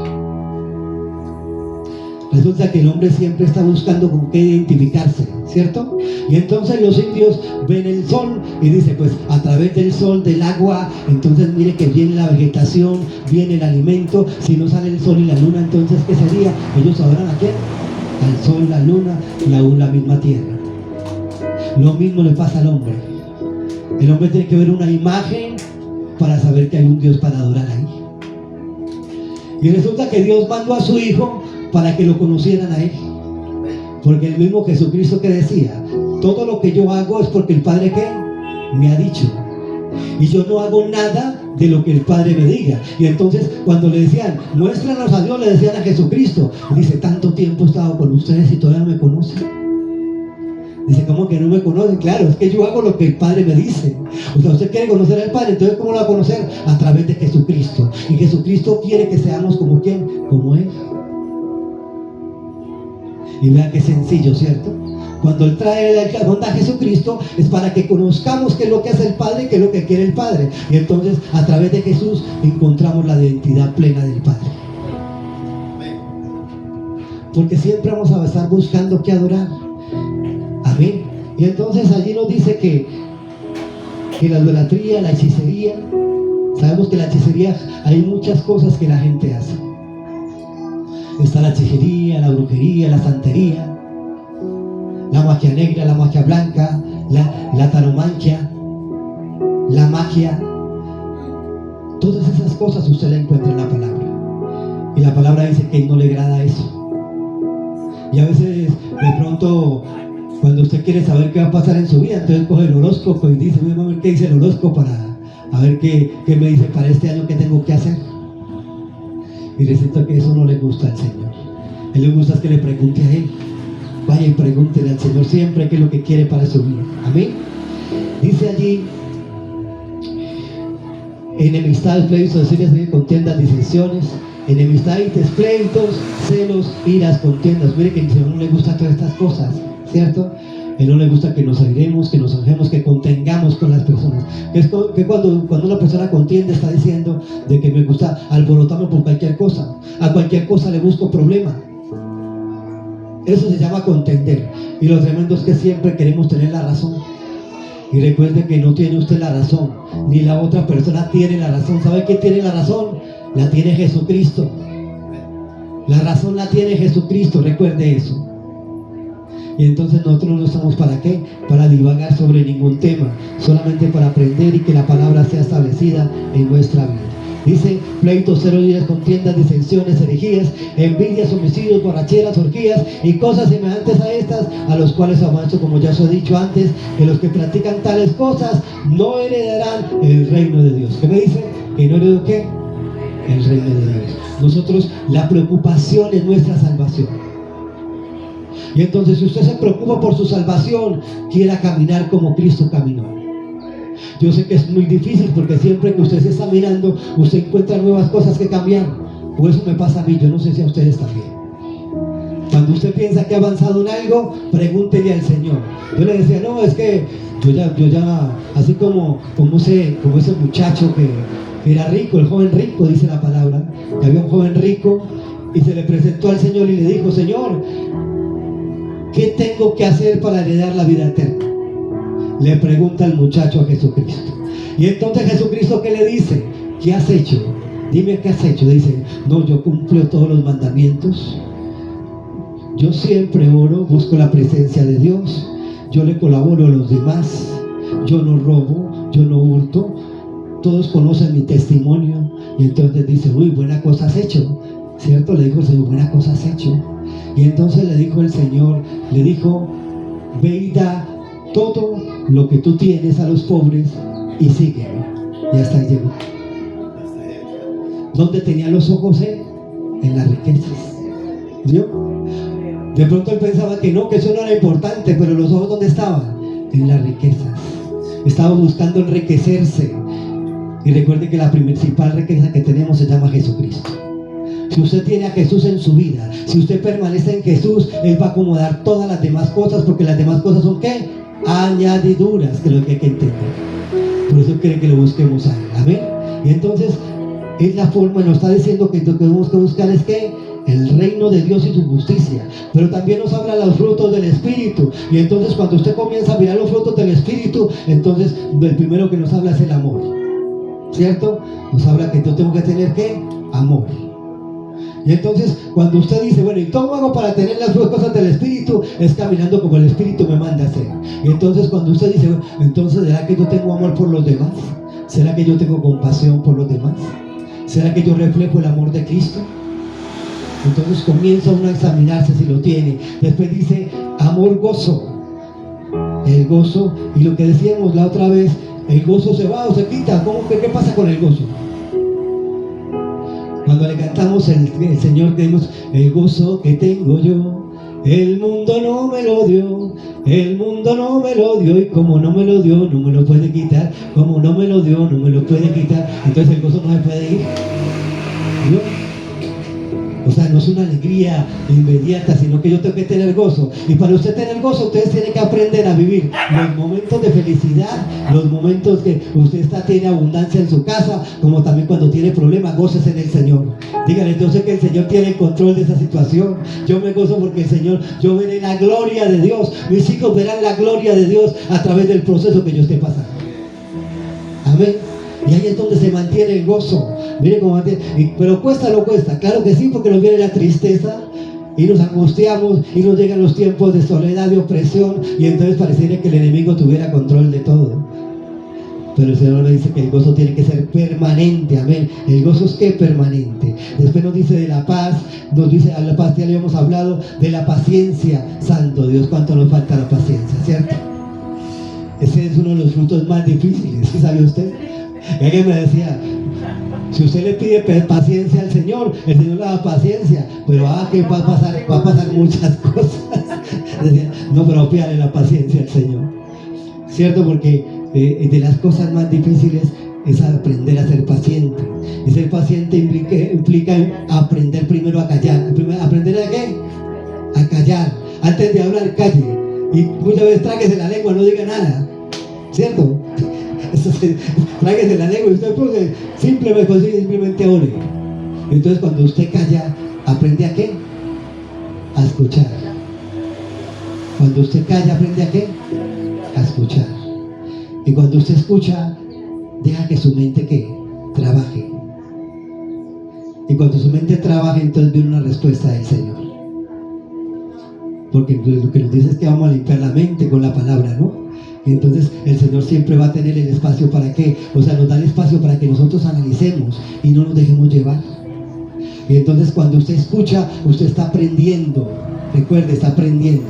[SPEAKER 1] Resulta que el hombre siempre está buscando con qué identificarse, ¿cierto? Y entonces los indios ven el sol y dicen, pues a través del sol, del agua, entonces mire que viene la vegetación, viene el alimento. Si no sale el sol y la luna, entonces ¿qué sería? Ellos sabrán a qué, al sol, la luna y aún la misma tierra. Lo mismo le pasa al hombre. El hombre tiene que ver una imagen para saber que hay un Dios para adorar ahí. Y resulta que Dios mandó a su Hijo para que lo conocieran a Él. Porque el mismo Jesucristo que decía, todo lo que yo hago es porque el Padre ¿qué? Me ha dicho. Y yo no hago nada de lo que el Padre me diga. Y entonces cuando le decían, muéstranos a Dios, le decían a Jesucristo. Y dice, tanto tiempo he estado con ustedes y todavía no me conocen. Dice, ¿cómo que no me conocen? Claro, es que yo hago lo que el Padre me dice. O sea, usted quiere conocer al Padre, entonces ¿cómo lo va a conocer? A través de Jesucristo. Y Jesucristo quiere que seamos como ¿quién? Como Él. Y vean qué sencillo, ¿cierto? Cuando Él trae el onda a Jesucristo es para que conozcamos qué es lo que hace el Padre y qué es lo que quiere el Padre. Y entonces a través de Jesús encontramos la identidad plena del Padre. Porque siempre vamos a estar buscando qué adorar. Amén. Y entonces allí nos dice que la idolatría, la hechicería, sabemos que la hechicería hay muchas cosas que la gente hace. Está la hechicería, la brujería, la santería, la magia negra, la magia blanca, la taromancia, la magia. Todas esas cosas usted la encuentra en la palabra. Y la palabra dice que no le agrada eso. Y a veces de pronto cuando usted quiere saber qué va a pasar en su vida, entonces coge el horóscopo y dice, vamos a ver qué dice el horóscopo para a ver qué me dice para este año que tengo que hacer. Y resulta que eso no le gusta al Señor. A Él le gusta que le pregunte a Él. Vaya y pregúntele al Señor siempre qué es lo que quiere para su vida. Amén. Dice allí, enemistades, pleitos, contiendas, disensiones, enemistades, pleitos, celos, iras, contiendas. Mire que al Señor no le gusta todas estas cosas, ¿cierto? A Él no le gusta que nos airemos, que nos enojemos, que contengamos con las personas. Que cuando una persona contiende está diciendo de que me gusta alborotarme por cualquier cosa. A cualquier cosa le busco problema. Eso se llama contender. Y lo tremendo es que siempre queremos tener la razón. Y recuerde que no tiene usted la razón, ni la otra persona tiene la razón. ¿Sabe quién tiene la razón? La tiene Jesucristo. La razón la tiene Jesucristo, recuerde eso. Y entonces nosotros no estamos para qué, para divagar sobre ningún tema, solamente para aprender y que la palabra sea establecida en nuestra vida. Dice, pleitos, celos, iras, contiendas, disensiones, herejías, envidias, homicidios, borracheras, orgías y cosas semejantes a estas, a los cuales avanzo, como ya os he dicho antes, que los que practican tales cosas no heredarán el reino de Dios. ¿Qué me dice? ¿Que no heredó qué? El reino de Dios. Nosotros, la preocupación es nuestra salvación. Y entonces si usted se preocupa por su salvación, quiera caminar como Cristo caminó. Yo sé que es muy difícil porque siempre que usted se está mirando, usted encuentra nuevas cosas que cambiar. O eso me pasa a mí, yo no sé si a ustedes también. Cuando usted piensa que ha avanzado en algo, pregúntele al Señor. Yo le decía, no, es que yo ya así como ese muchacho que era rico, el joven rico, dice la palabra, que había un joven rico y se le presentó al Señor y le dijo, Señor, ¿qué tengo que hacer para heredar la vida eterna? Le pregunta el muchacho a Jesucristo. Y entonces Jesucristo, ¿qué le dice? ¿Qué has hecho? Dime qué has hecho. Dice, no, yo cumplo todos los mandamientos. Yo siempre oro, busco la presencia de Dios. Yo le colaboro a los demás. Yo no robo, yo no hurto. Todos conocen mi testimonio. Y entonces dice, uy, buena cosa has hecho. ¿cierto? Le dijo el Señor, buena cosa has hecho. Y entonces le dijo el Señor, le dijo, ve y da todo lo que tú tienes a los pobres y sígueme. Y hasta ahí llegó. ¿Dónde tenía los ojos él? En las riquezas. ¿Vio? De pronto él pensaba que no, que eso no era importante, pero los ojos ¿dónde estaban? En las riquezas. Estaba buscando enriquecerse. Y recuerde que la principal riqueza que tenemos se llama Jesucristo. Si usted tiene a Jesús en su vida, si usted permanece en Jesús, Él va a acomodar todas las demás cosas, porque las demás cosas son ¿qué? Añadiduras, que es lo que hay que entender. Por eso quiere que lo busquemos a Él. Amén. Y entonces es la forma, nos está diciendo que lo que tenemos que buscar es que el reino de Dios y su justicia, pero también nos habla de los frutos del Espíritu. Y entonces cuando usted comienza a mirar los frutos del Espíritu, entonces el primero que nos habla es el amor, ¿cierto? Nos habla que yo tengo que tener ¿qué? Amor. Y entonces cuando usted dice, bueno, ¿y cómo hago para tener las dos cosas del Espíritu? Es caminando como el Espíritu me manda a hacer. Y entonces cuando usted dice, bueno, entonces ¿será que yo tengo amor por los demás? ¿Será que yo tengo compasión por los demás? ¿Será que yo reflejo el amor de Cristo? Entonces comienza uno a examinarse si lo tiene. Después dice, amor, gozo. El gozo, y lo que decíamos la otra vez, el gozo se va o se quita. ¿Cómo que qué pasa con el gozo? Cuando le cantamos el Señor, tenemos el gozo que tengo yo. El mundo no me lo dio, el mundo no me lo dio, y como no me lo dio, no me lo puede quitar. Como no me lo dio, no me lo puede quitar. Entonces el gozo no se puede ir. ¿No? O sea, no es una alegría inmediata, sino que yo tengo que tener gozo. Y para usted tener gozo, ustedes tienen que aprender a vivir los momentos de felicidad, los momentos que usted tiene abundancia en su casa, como también cuando tiene problemas, gócese en el Señor. Dígale, yo sé que el Señor tiene el control de esa situación. Yo me gozo porque el Señor, yo veré la gloria de Dios. Mis hijos verán la gloria de Dios a través del proceso que yo esté pasando. Amén. Y ahí es donde se mantiene el gozo. Mire cómo mantiene. Pero cuesta, no cuesta. Claro que sí, porque nos viene la tristeza y nos angustiamos y nos llegan los tiempos de soledad, de opresión, y entonces pareciera que el enemigo tuviera control de todo. Pero el Señor nos dice que el gozo tiene que ser permanente. Amén. El gozo es que permanente. Después nos dice de la paz. Nos dice a la paz, ya le hemos hablado de la paciencia. Santo Dios, cuánto nos falta la paciencia, ¿cierto? Ese es uno de los frutos más difíciles. ¿Sí sabe usted? Alguien me decía, si usted le pide paciencia al Señor, el Señor le da paciencia, pero que va a pasar muchas cosas. Decía, no, pero pídale la paciencia al Señor, ¿cierto? Porque de las cosas más difíciles es aprender a ser paciente. Y ser paciente implica aprender primero a callar. ¿Aprender a qué? A callar. Antes de hablar, calle. Y muchas veces tráguese la lengua, no diga nada, ¿cierto? Tráguese la lengua y usted simplemente ore. Entonces cuando usted calla, ¿aprende a qué? A escuchar. Cuando usted calla, ¿aprende a qué? A escuchar. Y cuando usted escucha, deja que su mente ¿qué? Trabaje. Y cuando su mente trabaje, entonces viene una respuesta del Señor. Porque lo que nos dice es que vamos a limpiar la mente con la palabra, ¿no? Y entonces el Señor siempre va a tener el espacio para qué, o sea, nos da el espacio para que nosotros analicemos y no nos dejemos llevar. Y entonces cuando usted escucha, usted está aprendiendo. Recuerde, está aprendiendo.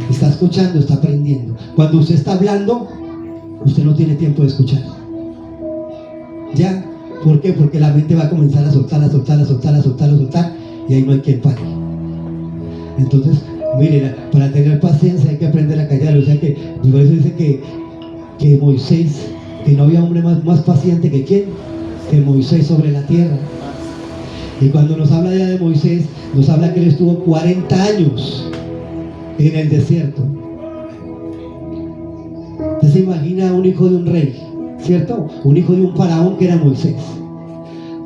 [SPEAKER 1] Está escuchando, está aprendiendo. Cuando usted está hablando, usted no tiene tiempo de escuchar. ¿Ya? ¿Por qué? Porque la mente va a comenzar a soltar, y ahí no hay quien pare. Entonces, miren, para tener paciencia hay que aprender a callar. O sea que, por eso dice que Moisés, que no había hombre más paciente que ¿quién? Que Moisés sobre la tierra. Y cuando nos habla ya de Moisés, nos habla que él estuvo 40 años en el desierto. Usted se imagina un hijo de un rey, ¿cierto? Un hijo de un faraón que era Moisés,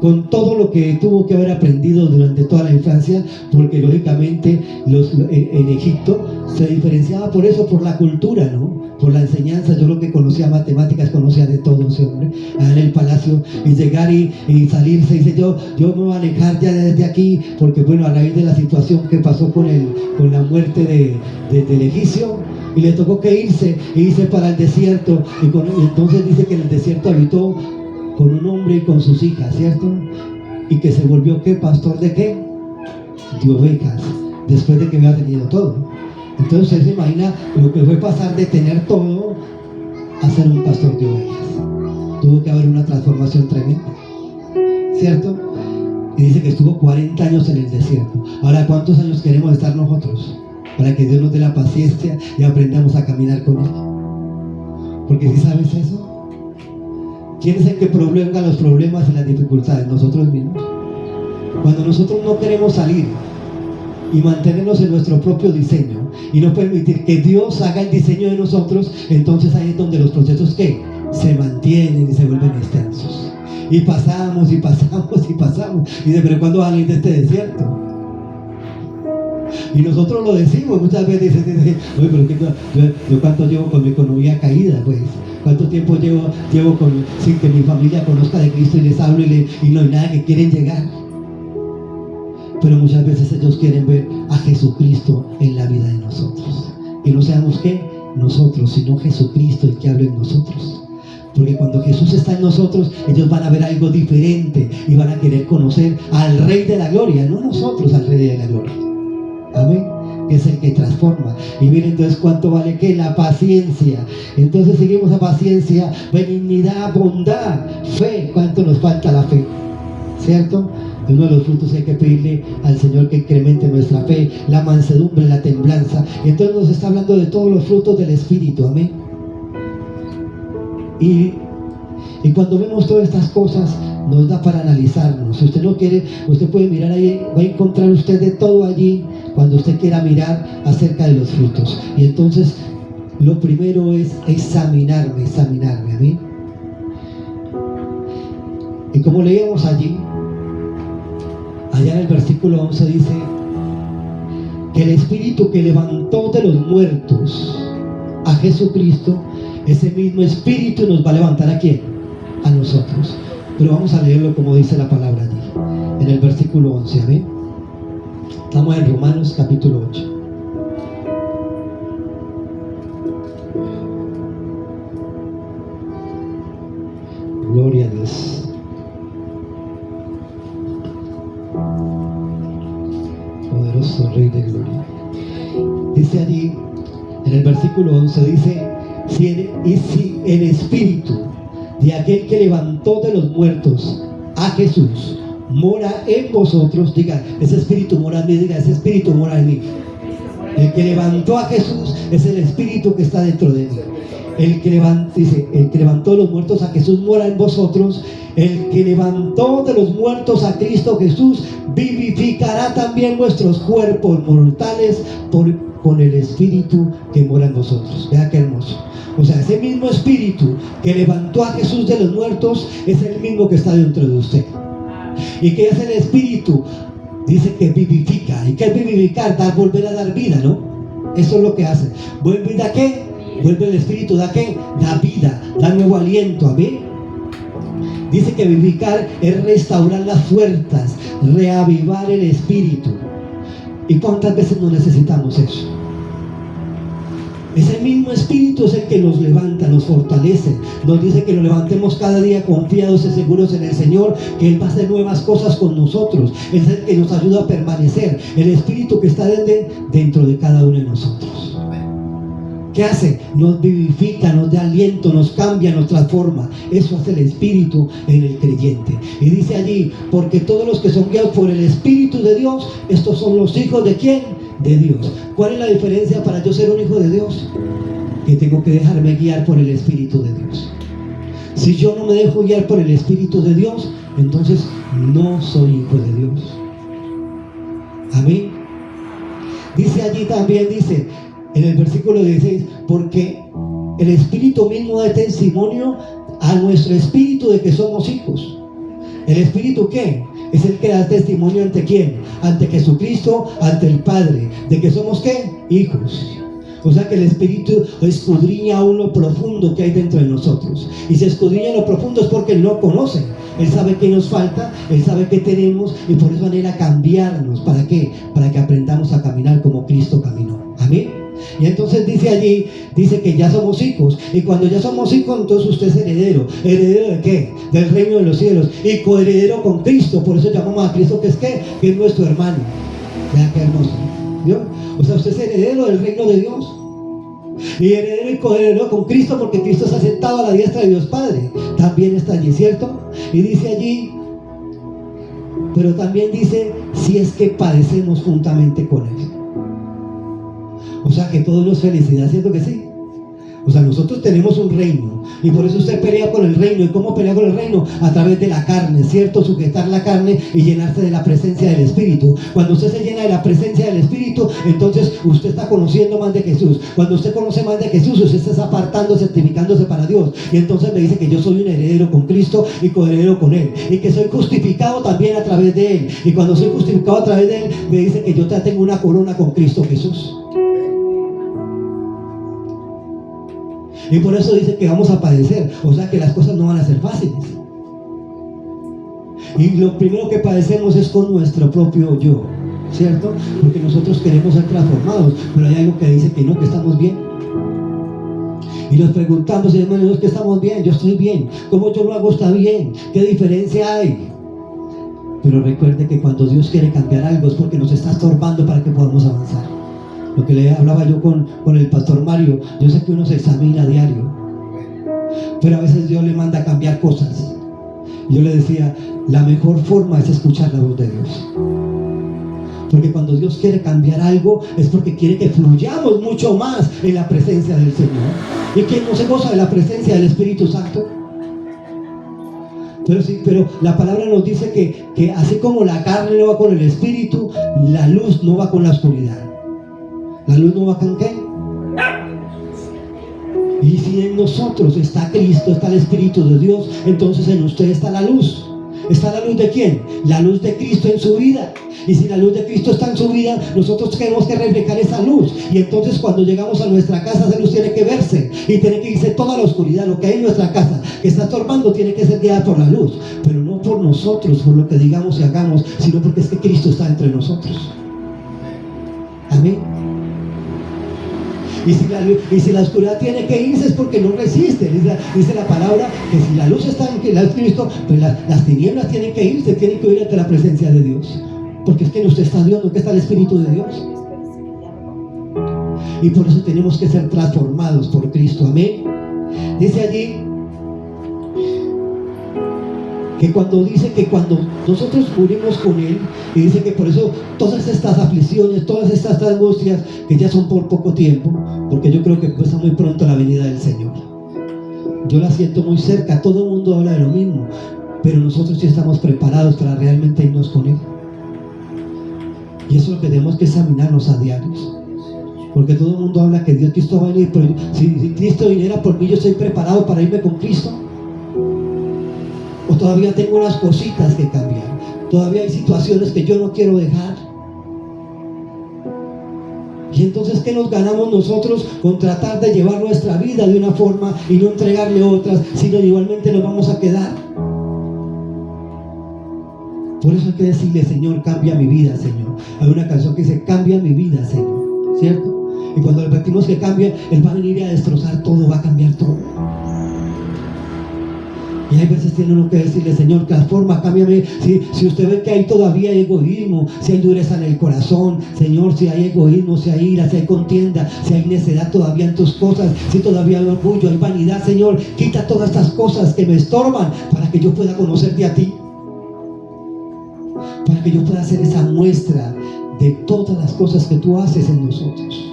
[SPEAKER 1] con todo lo que tuvo que haber aprendido durante toda la infancia, porque lógicamente en Egipto se diferenciaba por eso, por la cultura, ¿no? Por la enseñanza. Yo creo que conocía matemáticas, conocía de todo ese hombre, allá en el palacio, y llegar y salirse, y dice, yo me voy a alejar ya desde aquí, porque bueno, a raíz de la situación que pasó con la muerte del egipcio, y le tocó que irse para el desierto, y entonces dice que en el desierto habitó con un hombre y con sus hijas, ¿cierto? Y que se volvió ¿qué? Pastor de ¿qué? de ovejas después de que había tenido todo. Entonces usted se imagina lo que fue pasar de tener todo a ser un pastor de ovejas. Tuvo que haber una transformación tremenda, ¿cierto? Y dice que estuvo 40 años en el desierto. Ahora, ¿cuántos años queremos estar nosotros? Para que Dios nos dé la paciencia y aprendamos a caminar con Él. Porque si sabes eso, ¿quién es el que prolonga los problemas y las dificultades? Nosotros mismos. Cuando nosotros no queremos salir y mantenernos en nuestro propio diseño y no permitir que Dios haga el diseño de nosotros, entonces ahí es donde los procesos ¿qué? Se mantienen y se vuelven extensos. Y pasamos y pasamos y pasamos. Y dice, pero ¿cuándo van a salir de este desierto? Y nosotros lo decimos muchas veces. Oye, pero yo cuánto llevo con mi economía caída, pues. ¿Cuánto tiempo llevo sin que mi familia conozca de Cristo y les hablo y no hay nada que quieren llegar? Pero muchas veces ellos quieren ver a Jesucristo en la vida de nosotros. Que no seamos ¿qué? Nosotros, sino Jesucristo el que habla en nosotros. Porque cuando Jesús está en nosotros, ellos van a ver algo diferente y van a querer conocer al Rey de la Gloria, no nosotros al Rey de la Gloria. Amén. Que es el que transforma. Y miren entonces cuánto vale que la paciencia. Entonces seguimos a paciencia, benignidad, bondad, fe. ¿Cuánto nos falta la fe? ¿Cierto? Uno de los frutos hay que pedirle al Señor que incremente nuestra fe, la mansedumbre, la templanza. Entonces nos está hablando de todos los frutos del Espíritu. Amén. Y cuando vemos todas estas cosas, nos da para analizarnos. Si usted no quiere, usted puede mirar ahí, va a encontrar usted de todo allí, cuando usted quiera mirar acerca de los frutos. Y entonces, lo primero es examinarme, ¿amén? Y como leíamos allí, allá en el versículo 11 dice, que el Espíritu que levantó de los muertos a Jesucristo, ese mismo Espíritu nos va a levantar ¿a quién? A nosotros. Pero vamos a leerlo como dice la palabra allí, en el versículo 11, ¿amén? Estamos en Romanos capítulo 8. Gloria a Dios. Poderoso Rey de Gloria. Dice allí, en el versículo 11, dice, si el Espíritu de aquel que levantó de los muertos a Jesús mora en vosotros, diga, ese Espíritu mora en mí, diga, ese Espíritu mora en mí. El que levantó a Jesús es el Espíritu que está dentro de mí. El que levantó de los muertos a Jesús mora en vosotros. El que levantó de los muertos a Cristo Jesús vivificará también vuestros cuerpos mortales con el Espíritu que mora en vosotros. Vea qué hermoso. O sea, ese mismo Espíritu que levantó a Jesús de los muertos es el mismo que está dentro de usted. ¿Y qué es el Espíritu? Dice que vivifica. ¿Y qué es vivificar? Volver a dar vida, ¿no? Eso es lo que hace. ¿Vuelve vida qué? Vuelve el Espíritu, ¿da qué? Da vida, da nuevo aliento, ¿amén? Dice que vivificar es restaurar las fuerzas, reavivar el Espíritu. ¿Y cuántas veces no necesitamos eso? Ese mismo Espíritu es el que nos levanta, nos fortalece, nos dice que nos levantemos cada día confiados y seguros en el Señor, que Él va a hacer nuevas cosas con nosotros. Es el que nos ayuda a permanecer, el Espíritu que está dentro de cada uno de nosotros. ¿Qué hace? Nos vivifica, nos da aliento, nos cambia, nos transforma. Eso hace el Espíritu en el creyente. Y dice allí, porque todos los que son guiados por el Espíritu de Dios, estos son los hijos ¿de quién? De Dios. ¿Cuál es la diferencia para yo ser un hijo de Dios? Que tengo que dejarme guiar por el Espíritu de Dios. Si yo no me dejo guiar por el Espíritu de Dios, entonces no soy hijo de Dios. Amén. Dice allí también, dice en el versículo 16, porque el Espíritu mismo da testimonio a nuestro espíritu de que somos hijos. ¿El Espíritu qué? Es el que da testimonio ante quién, ante Jesucristo, ante el Padre, de que somos ¿qué? Hijos. O sea que el Espíritu escudriña aún lo profundo que hay dentro de nosotros. Y si escudriña lo profundo es porque Él no conoce. Él sabe qué nos falta, Él sabe qué tenemos, y por eso anhela cambiarnos. ¿Para qué? Para que aprendamos a caminar como Cristo caminó. Amén. Y entonces dice allí, dice que ya somos hijos. Y cuando ya somos hijos, entonces usted es heredero. ¿Heredero de qué? Del reino de los cielos. Y coheredero con Cristo. Por eso llamamos a Cristo que es ¿qué? Que es nuestro hermano. Vean qué hermoso, ¿vio? O sea, usted es heredero del reino de Dios. Y heredero y coheredero con Cristo, porque Cristo está sentado a la diestra de Dios Padre. También está allí, ¿cierto? Y dice allí, pero también dice, si es que padecemos juntamente con Él. O sea que todo nos felicidad, ¿cierto que sí? O sea, nosotros tenemos un reino y por eso usted pelea con el reino. ¿Y cómo pelea con el reino? A través de la carne, ¿cierto? Sujetar la carne y llenarse de la presencia del Espíritu. Cuando usted se llena de la presencia del Espíritu, entonces usted está conociendo más de Jesús. Cuando usted conoce más de Jesús, usted está apartando, certificándose para Dios. Y entonces me dice que yo soy un heredero con Cristo y coheredero con Él. Y que soy justificado también a través de Él. Y cuando soy justificado a través de Él, me dice que yo ya tengo una corona con Cristo Jesús. Y por eso dice que vamos a padecer. O sea que las cosas no van a ser fáciles. Y lo primero que padecemos es con nuestro propio yo, ¿cierto? Porque nosotros queremos ser transformados, pero hay algo que dice que no, que estamos bien. Y nos preguntamos, hermanos, que estamos bien, yo estoy bien. ¿Cómo yo lo hago está bien? ¿Qué diferencia hay? Pero recuerde que cuando Dios quiere cambiar algo es porque nos está estorbando para que podamos avanzar. Lo que le hablaba yo con el pastor Mario, yo sé que uno se examina a diario, pero a veces Dios le manda a cambiar cosas. Yo le decía, la mejor forma es escuchar la voz de Dios. Porque cuando Dios quiere cambiar algo es porque quiere que fluyamos mucho más en la presencia del Señor. ¿Y quién no se goza de la presencia del Espíritu Santo? Pero sí, pero la palabra nos dice que así como la carne no va con el Espíritu, la luz no va con la oscuridad. ¿La luz no va con qué? Y si en nosotros está Cristo, está el Espíritu de Dios, entonces en usted está la luz. ¿Está la luz de quién? La luz de Cristo en su vida. Y si la luz de Cristo está en su vida, nosotros tenemos que reflejar esa luz. Y entonces cuando llegamos a nuestra casa, esa luz tiene que verse y tiene que irse toda la oscuridad. Lo que hay en nuestra casa que está estorbando tiene que ser guiada por la luz, pero no por nosotros, por lo que digamos y hagamos, sino porque es que Cristo está entre nosotros. Amén. Y si la oscuridad tiene que irse es porque no resiste. Dice la palabra que si la luz está en Cristo, pues las tinieblas tienen que irse, tienen que ir ante la presencia de Dios. Porque es que en usted está Dios, no que está el Espíritu de Dios. Y por eso tenemos que ser transformados por Cristo. Amén. Dice allí que cuando nosotros morimos con Él, y dice que por eso todas estas aflicciones, todas estas angustias, que ya son por poco tiempo, porque yo creo que está muy pronto la venida del Señor. Yo la siento muy cerca, todo el mundo habla de lo mismo, pero nosotros sí estamos preparados para realmente irnos con Él. Y eso es lo que tenemos que examinarnos a diarios. Porque todo el mundo habla que Dios Cristo va a venir, pero si Cristo viniera por mí, yo estoy preparado para irme con Cristo. O todavía tengo unas cositas que cambiar. Todavía hay situaciones que yo no quiero dejar. Y entonces, ¿qué nos ganamos nosotros con tratar de llevar nuestra vida de una forma y no entregarle otras, sino igualmente nos vamos a quedar? Por eso hay que decirle, Señor, cambia mi vida, Señor. Hay una canción que dice, cambia mi vida, Señor, ¿cierto? Y cuando le pedimos que cambie, Él va a venir a destrozar todo, va a cambiar todo. Y hay veces tiene uno que decirle, Señor, transforma, cámbiame. Si usted ve que hay todavía egoísmo, si hay dureza en el corazón, Señor, si hay egoísmo, si hay ira, si hay contienda, si hay necedad todavía en tus cosas, si todavía hay orgullo, hay vanidad, Señor, quita todas estas cosas que me estorban para que yo pueda conocerte a ti, para que yo pueda hacer esa muestra de todas las cosas que tú haces en nosotros.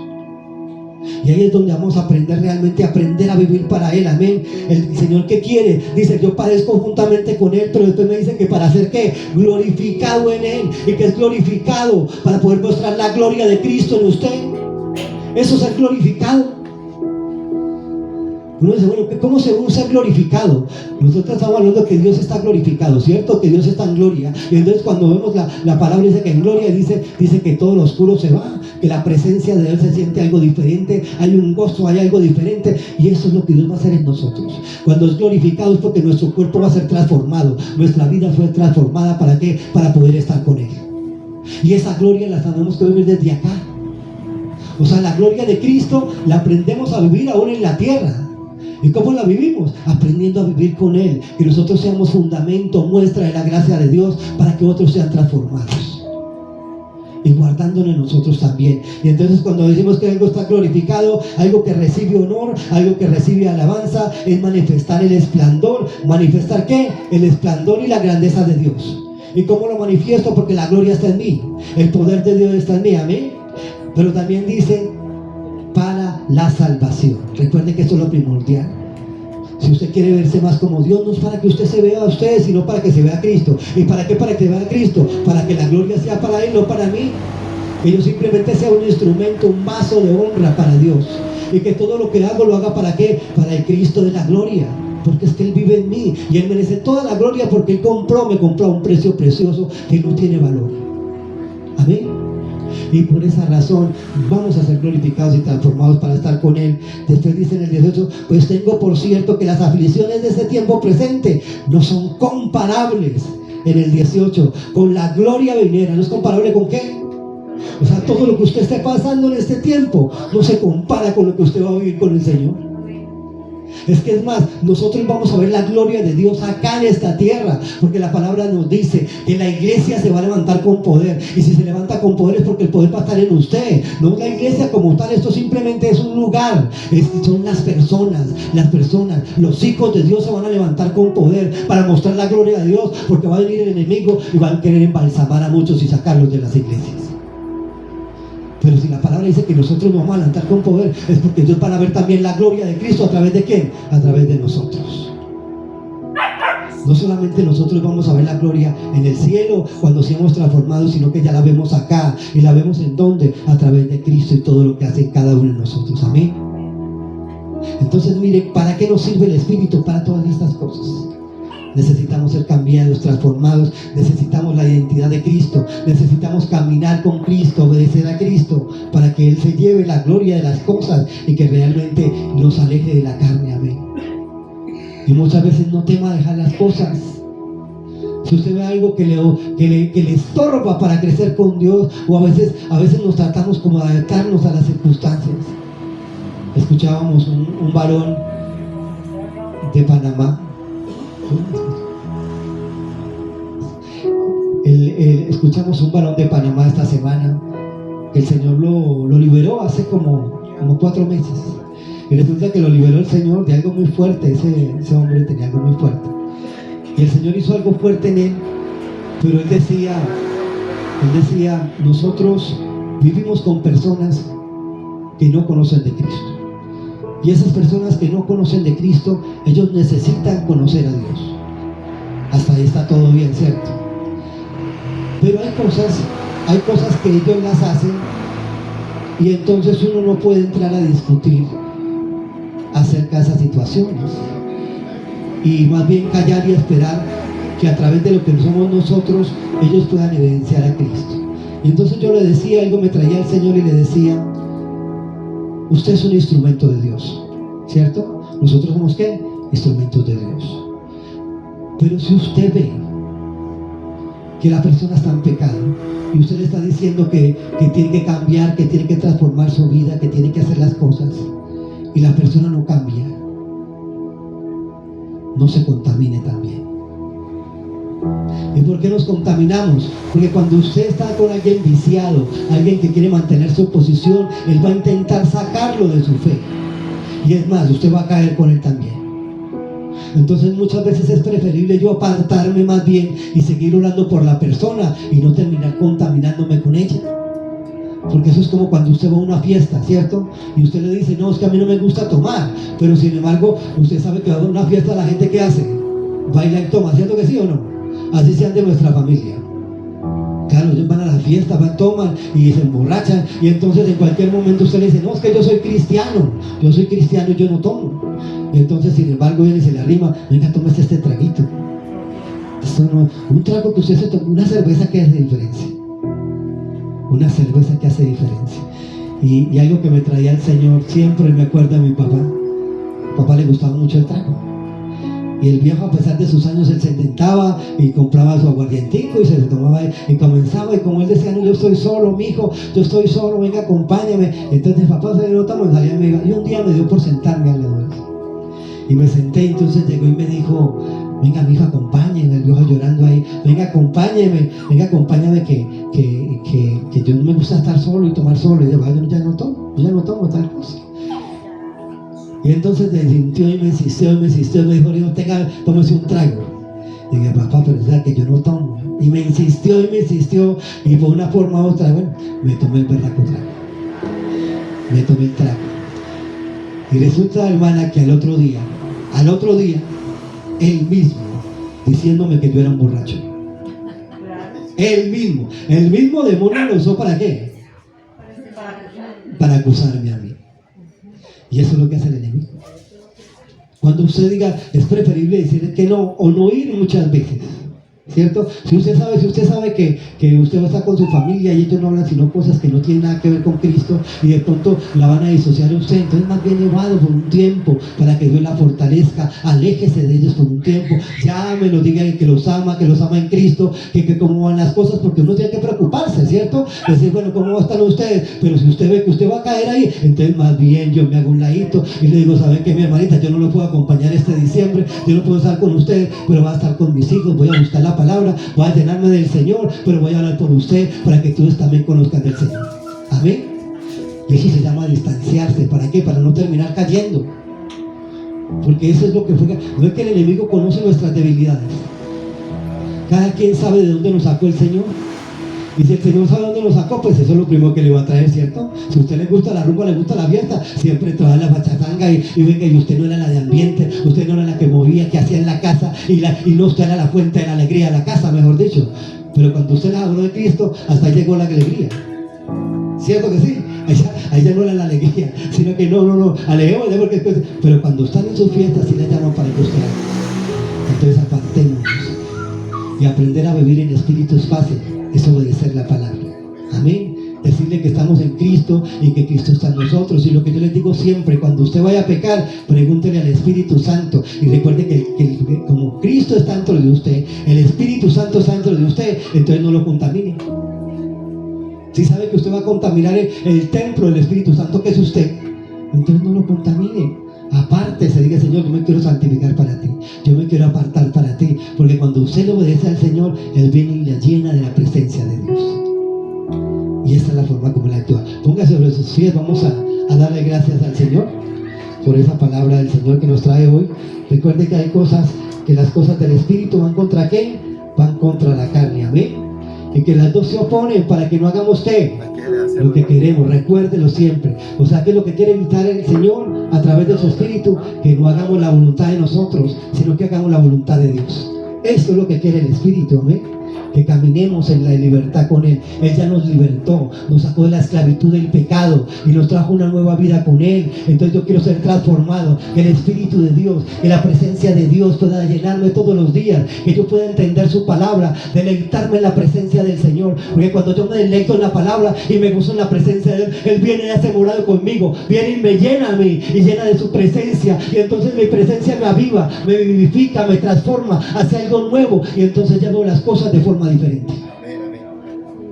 [SPEAKER 1] Y ahí es donde vamos a aprender realmente, aprender a vivir para Él, amén. El Señor, ¿qué quiere? Dice, yo padezco juntamente con Él, pero después me dice que para ser ¿qué? Glorificado en Él. ¿Y que es glorificado? Para poder mostrar la gloria de Cristo en usted. Eso es ser glorificado. Uno dice, bueno, ¿cómo se va a ser glorificado? Nosotros estamos hablando de que Dios está glorificado, ¿cierto? Que Dios está en gloria. Y entonces cuando vemos la palabra dice que en gloria dice que todo lo oscuro se va, que la presencia de Dios se siente algo diferente, hay un gozo, hay algo diferente. Y eso es lo que Dios va a hacer en nosotros. Cuando es glorificado es porque nuestro cuerpo va a ser transformado. Nuestra vida fue transformada, ¿para qué? Para poder estar con Él. Y esa gloria la tenemos que vivir desde acá. O sea, la gloria de Cristo la aprendemos a vivir ahora en la tierra. ¿Y cómo la vivimos? Aprendiendo a vivir con Él. Que nosotros seamos fundamento, muestra de la gracia de Dios para que otros sean transformados. y guardándonos en nosotros también. Y entonces cuando decimos que algo está glorificado, algo que recibe honor, algo que recibe alabanza, es manifestar el esplendor. ¿Manifestar qué? El esplendor y la grandeza de Dios. ¿Y cómo lo manifiesto? Porque la gloria está en mí, el poder de Dios está en mí, amén. Pero también dice, para la salvación. Recuerde que esto es lo primordial. Si usted quiere verse más como Dios, no es para que usted se vea a usted, sino para que se vea a Cristo. ¿Y para qué? Para que vea a Cristo, para que la gloria sea para Él, no para mí. Que yo simplemente sea un instrumento, un vaso de honra para Dios. Y que todo lo que hago lo haga para qué? Para el Cristo de la gloria. Porque es que Él vive en mí y Él merece toda la gloria, porque Él me compró a un precio precioso que no tiene valor. Amén. Y por esa razón vamos a ser glorificados y transformados para estar con Él. Después dice en el 18, pues tengo por cierto que las aflicciones de este tiempo presente no son comparables, en el 18, con la gloria venidera. ¿No es comparable con qué? O sea, todo lo que usted esté pasando en este tiempo no se compara con lo que usted va a vivir con el Señor. Es que es más, nosotros vamos a ver la gloria de Dios acá en esta tierra, porque la palabra nos dice que la iglesia se va a levantar con poder, y si se levanta con poder es porque el poder va a estar en usted, no la iglesia como tal. Esto simplemente es un lugar, son las personas, los hijos de Dios se van a levantar con poder para mostrar la gloria de Dios, porque va a venir el enemigo y va a querer embalsamar a muchos y sacarlos de las iglesias. Pero si la palabra dice que nosotros nos vamos a levantar con poder, es porque Dios va a ver también la gloria de Cristo. ¿A través de quién? A través de nosotros. No solamente nosotros vamos a ver la gloria en el cielo cuando seamos transformados, sino que ya la vemos acá. ¿Y la vemos en dónde? A través de Cristo y todo lo que hace cada uno de nosotros. Amén. Entonces mire, ¿para qué nos sirve el Espíritu? Para todas estas cosas. Necesitamos ser cambiados, transformados. Necesitamos la identidad de Cristo. Necesitamos caminar con Cristo, obedecer a Cristo, para que Él se lleve la gloria de las cosas y que realmente nos aleje de la carne. Amén. Y muchas veces no tema dejar las cosas. Si usted ve algo que le estorba para crecer con Dios, o a veces nos tratamos como de adaptarnos a las circunstancias. Escuchábamos un varón de Panamá. Escuchamos un varón de Panamá esta semana, que el Señor lo liberó hace como 4 meses. Y resulta que lo liberó el Señor de algo muy fuerte. Ese hombre tenía algo muy fuerte. Y el Señor hizo algo fuerte en él. Pero él decía, nosotros vivimos con personas que no conocen de Cristo. Y esas personas que no conocen de Cristo, ellos necesitan conocer a Dios. Hasta ahí está todo bien, ¿cierto? Pero hay cosas que ellos las hacen, y entonces uno no puede entrar a discutir acerca de esas situaciones, y más bien callar y esperar que a través de lo que somos nosotros, ellos puedan evidenciar a Cristo. Y entonces yo le decía algo, me traía el Señor y le decía: usted es un instrumento de Dios, ¿cierto? Nosotros somos ¿qué? Instrumentos de Dios. Pero si usted ve que la persona está en pecado y usted le está diciendo que tiene que cambiar, que tiene que transformar su vida, que tiene que hacer las cosas, y la persona no cambia, no se contamine también. ¿Y por qué nos contaminamos? Porque cuando usted está con alguien viciado, alguien que quiere mantener su posición, él va a intentar sacarlo de su fe, y es más, usted va a caer con él también. Entonces muchas veces es preferible yo apartarme más bien y seguir orando por la persona y no terminar contaminándome con ella. Porque eso es como cuando usted va a una fiesta, ¿cierto? Y usted le dice: no, es que a mí no me gusta tomar. Pero sin embargo, usted sabe que va a una fiesta, la gente ¿qué hace? Baila y toma, ¿cierto que sí o no? Así sean de nuestra familia. Claro, ellos van a la fiesta, toman y se emborrachan, y entonces en cualquier momento usted le dice: no, es que yo soy cristiano y yo no tomo. Y entonces, sin embargo, viene y se le arrima: venga, tómese este traguito. Esto no, un trago que usted se toma, una cerveza que hace diferencia. Una cerveza que hace diferencia. Y algo que me traía el Señor, siempre me acuerdo a mi papá. A papá le gustaba mucho el trago. Y el viejo, a pesar de sus años, él se intentaba y compraba su aguardientico y se lo tomaba y comenzaba, y como él decía: no, yo estoy solo, mijo, yo estoy solo, venga, acompáñame. Entonces papá se lo tomó y salía y me iba. Y un día me dio por sentarme alrededor. Y me senté, entonces llegó y me dijo: Venga, mi hijo, acompáñeme, el viejo llorando ahí. Venga, acompáñeme que yo no me gusta estar solo y tomar solo. Y yo ya no tomo tal cosa. Y entonces me sintió y me insistió, me dijo, tenga, tómese un trago. Y dije, papá, pero es que yo no tomo. Y me insistió, y por una forma u otra, bueno, me tomé el berraco trago. Me tomé el trago. Y resulta, hermana, que al otro día, él mismo, diciéndome que yo era un borracho. Él mismo demonio lo usó ¿para qué? Para acusarme a mí. Y eso es lo que hace el enemigo. Cuando usted diga, es preferible decir que no o no ir muchas veces, ¿cierto? Si usted sabe que usted va a estar con su familia y ellos no hablan sino cosas que no tienen nada que ver con Cristo y de pronto la van a disociar a usted, entonces más bien llevado por un tiempo para que Dios la fortalezca, aléjese de ellos por un tiempo, llámenlo, digan que los ama en Cristo, que cómo van las cosas, porque uno tiene que preocuparse, ¿cierto? Decir, bueno, ¿cómo están ustedes? Pero si usted ve que usted va a caer ahí, entonces más bien yo me hago un ladito y le digo, ¿saben qué, mi hermanita? Yo no lo puedo acompañar este diciembre, yo no puedo estar con ustedes, pero va a estar con mis hijos, voy a buscar la palabra, voy a llenarme del Señor, pero voy a hablar por usted para que todos también conozcan del Señor. Amén. Y eso se llama distanciarse. ¿Para qué? Para no terminar cayendo. Porque eso es lo que fue. No es que el enemigo conoce nuestras debilidades. Cada quien sabe de dónde nos sacó el Señor. Y si el Señor sabe dónde nos sacó, pues eso es lo primero que le va a traer, ¿cierto? Si a usted le gusta la rumba, le gusta la fiesta, siempre trae la bachatanga y venga, y usted no era la de ambiente, usted no era la que movía, que hacía en la casa, y no usted era la fuente de la alegría de la casa, mejor dicho. Pero cuando usted le habló de Cristo, hasta ahí llegó la alegría. ¿Cierto que sí? Ahí ya no era la alegría, sino que no, alejémonos porque después. Pero cuando están en sus fiestas, sí le llaman para que usted haga. Entonces apartémonos. Y aprender a vivir en espíritu es fácil. Es obedecer la palabra. Amén. Decirle que estamos en Cristo y que Cristo está en nosotros. Y lo que yo les digo siempre, cuando usted vaya a pecar, pregúntele al Espíritu Santo. Y recuerde que como Cristo está dentro de usted, el Espíritu Santo está dentro de usted, entonces no lo contamine. Si sabe que usted va a contaminar el templo del Espíritu Santo que es usted, entonces no lo contamine. Apártese, diga, Señor, yo me quiero santificar para ti, yo me quiero apartar para ti, porque cuando usted le obedece al Señor, Él viene y la llena de la presencia de Dios. Y esa es la forma como Él actúa. Póngase sobre sus pies, vamos a darle gracias al Señor por esa palabra del Señor que nos trae hoy. Recuerde que hay cosas, que las cosas del Espíritu van contra ¿qué? Van contra la carne, amén. Y que las dos se oponen para que no hagamos ¿qué? Lo que queremos, recuérdelo siempre. O sea que lo que quiere evitar el Señor a través de su Espíritu, que no hagamos la voluntad de nosotros, sino que hagamos la voluntad de Dios. Eso es lo que quiere el Espíritu, amén. Que caminemos en la libertad con Él. Él ya nos libertó, nos sacó de la esclavitud del pecado y nos trajo una nueva vida con Él. Entonces yo quiero ser transformado, que el Espíritu de Dios, que la presencia de Dios pueda llenarme todos los días, que yo pueda entender su palabra, deleitarme en la presencia del Señor, porque cuando yo me deleito en la palabra y me gozo en la presencia de Él, Él viene y hace morado conmigo, viene y me llena a mí y llena de su presencia, y entonces mi presencia me aviva, me vivifica, me transforma hacia algo nuevo, y entonces ya veo las cosas de forma diferente.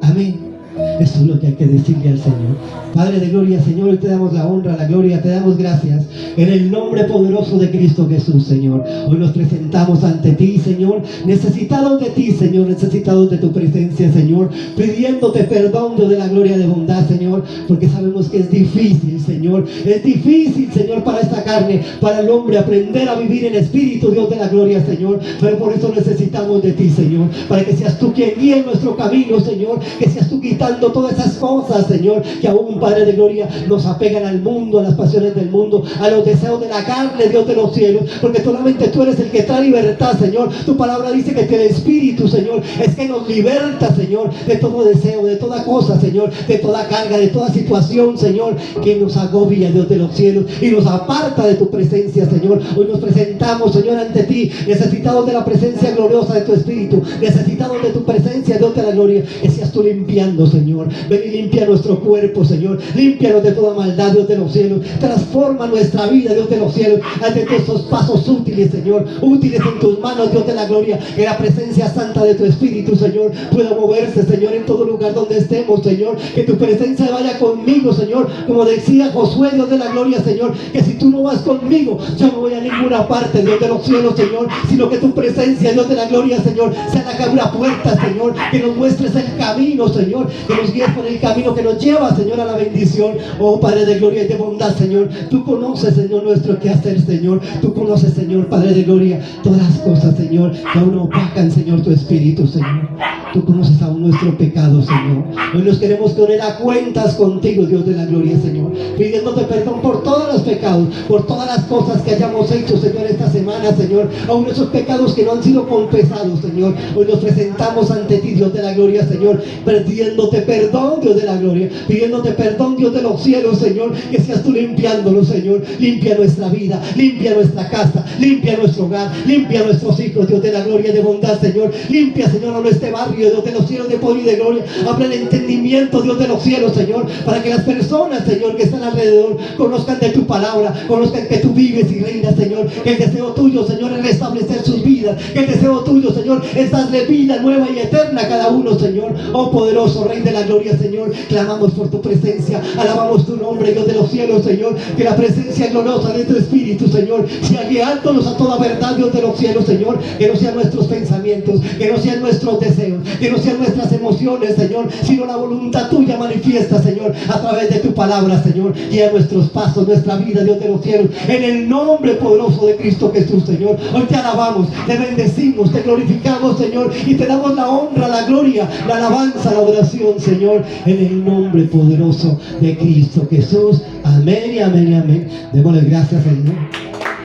[SPEAKER 1] Amén. Eso es lo que hay que decirle al Señor. Padre de gloria, Señor, hoy te damos la honra, la gloria, te damos gracias en el nombre poderoso de Cristo Jesús, Señor. Hoy nos presentamos ante ti, Señor, necesitados de ti, Señor, necesitados de tu presencia, Señor, pidiéndote perdón, Dios de la gloria, de bondad, Señor, porque sabemos que es difícil, Señor, es difícil, Señor, para esta carne, para el hombre, aprender a vivir en espíritu, Dios de la gloria, Señor, pero por eso necesitamos de ti, Señor, para que seas tú quien guíe nuestro camino, Señor, que seas tú quitando todas esas cosas, Señor, que aún, Padre de gloria, nos apegan al mundo, a las pasiones del mundo, a los deseos de la carne, Dios de los cielos, porque solamente tú eres el que trae libertad, Señor. Tu palabra dice que el Espíritu, Señor, es que nos liberta, Señor, de todo deseo, de toda cosa, Señor, de toda carga, de toda situación, Señor, que nos agobia, Dios de los cielos, y nos aparta de tu presencia, Señor. Hoy nos presentamos, Señor, ante ti, necesitados de la presencia gloriosa de tu Espíritu, necesitados de tu presencia, Dios de la gloria, que seas tú limpiando, Señor, Señor. Ven y limpia nuestro cuerpo, Señor. Límpianos de toda maldad, Dios de los cielos. Transforma nuestra vida, Dios de los cielos. Hazte estos pasos útiles, Señor. Útiles en tus manos, Dios de la gloria. Que la presencia santa de tu Espíritu, Señor, pueda moverse, Señor, en todo lugar donde estemos, Señor. Que tu presencia vaya conmigo, Señor. Como decía Josué, Dios de la gloria, Señor. Que si tú no vas conmigo, yo no voy a ninguna parte, Dios de los cielos, Señor. Sino que tu presencia, Dios de la gloria, Señor, sea la que abra puertas, Señor. Que nos muestres el camino, Señor. Que nos guíes por el camino que nos lleva, Señor, a la bendición. Oh Padre de gloria y de bondad, Señor. Tú conoces, Señor, nuestro quehacer, Señor. Tú conoces, Señor, Padre de gloria, todas las cosas, Señor, que aún opacan, Señor, tu Espíritu, Señor. Tú conoces aún nuestro pecado, Señor. Hoy nos queremos poner a cuentas contigo, Dios de la gloria, Señor. Pidiéndote perdón por todos los pecados, por todas las cosas que hayamos hecho, Señor, esta semana, Señor. Aún esos pecados que no han sido confesados, Señor. Hoy nos presentamos ante ti, Dios de la gloria, Señor. Pidiéndote perdón, Dios de la gloria. Pidiéndote perdón, Dios de los cielos, Señor. Que seas tú limpiándolo, Señor. Limpia nuestra vida, limpia nuestra casa, limpia nuestro hogar, limpia nuestros hijos, Dios de la gloria y de bondad, Señor. Limpia, Señor, a nuestro barrio, Dios de los cielos, de poder y de gloria. Habla el entendimiento, Dios de los cielos, Señor, para que las personas, Señor, que están alrededor conozcan de tu palabra, conozcan que tú vives y reinas, Señor. Que el deseo tuyo, Señor, es restablecer sus vidas. Que el deseo tuyo, Señor, es darle vida nueva y eterna a cada uno, Señor. Oh poderoso Rey de la gloria, Señor, clamamos por tu presencia, alabamos tu nombre, Dios de los cielos, Señor. Que la presencia gloriosa de tu Espíritu, Señor, sea guiándonos a toda verdad, Dios de los cielos, Señor. Que no sean nuestros pensamientos, que no sean nuestros deseos, que no sean nuestras emociones, Señor, sino la voluntad tuya manifiesta, Señor, a través de tu palabra, Señor. Guía nuestros pasos, nuestra vida, Dios de los cielos, en el nombre poderoso de Cristo Jesús, Señor. Hoy te alabamos, te bendecimos, te glorificamos, Señor, y te damos la honra, la gloria, la alabanza, la adoración, Señor, en el nombre poderoso de Cristo Jesús. Amén y amén y amén. Démosle gracias, Señor.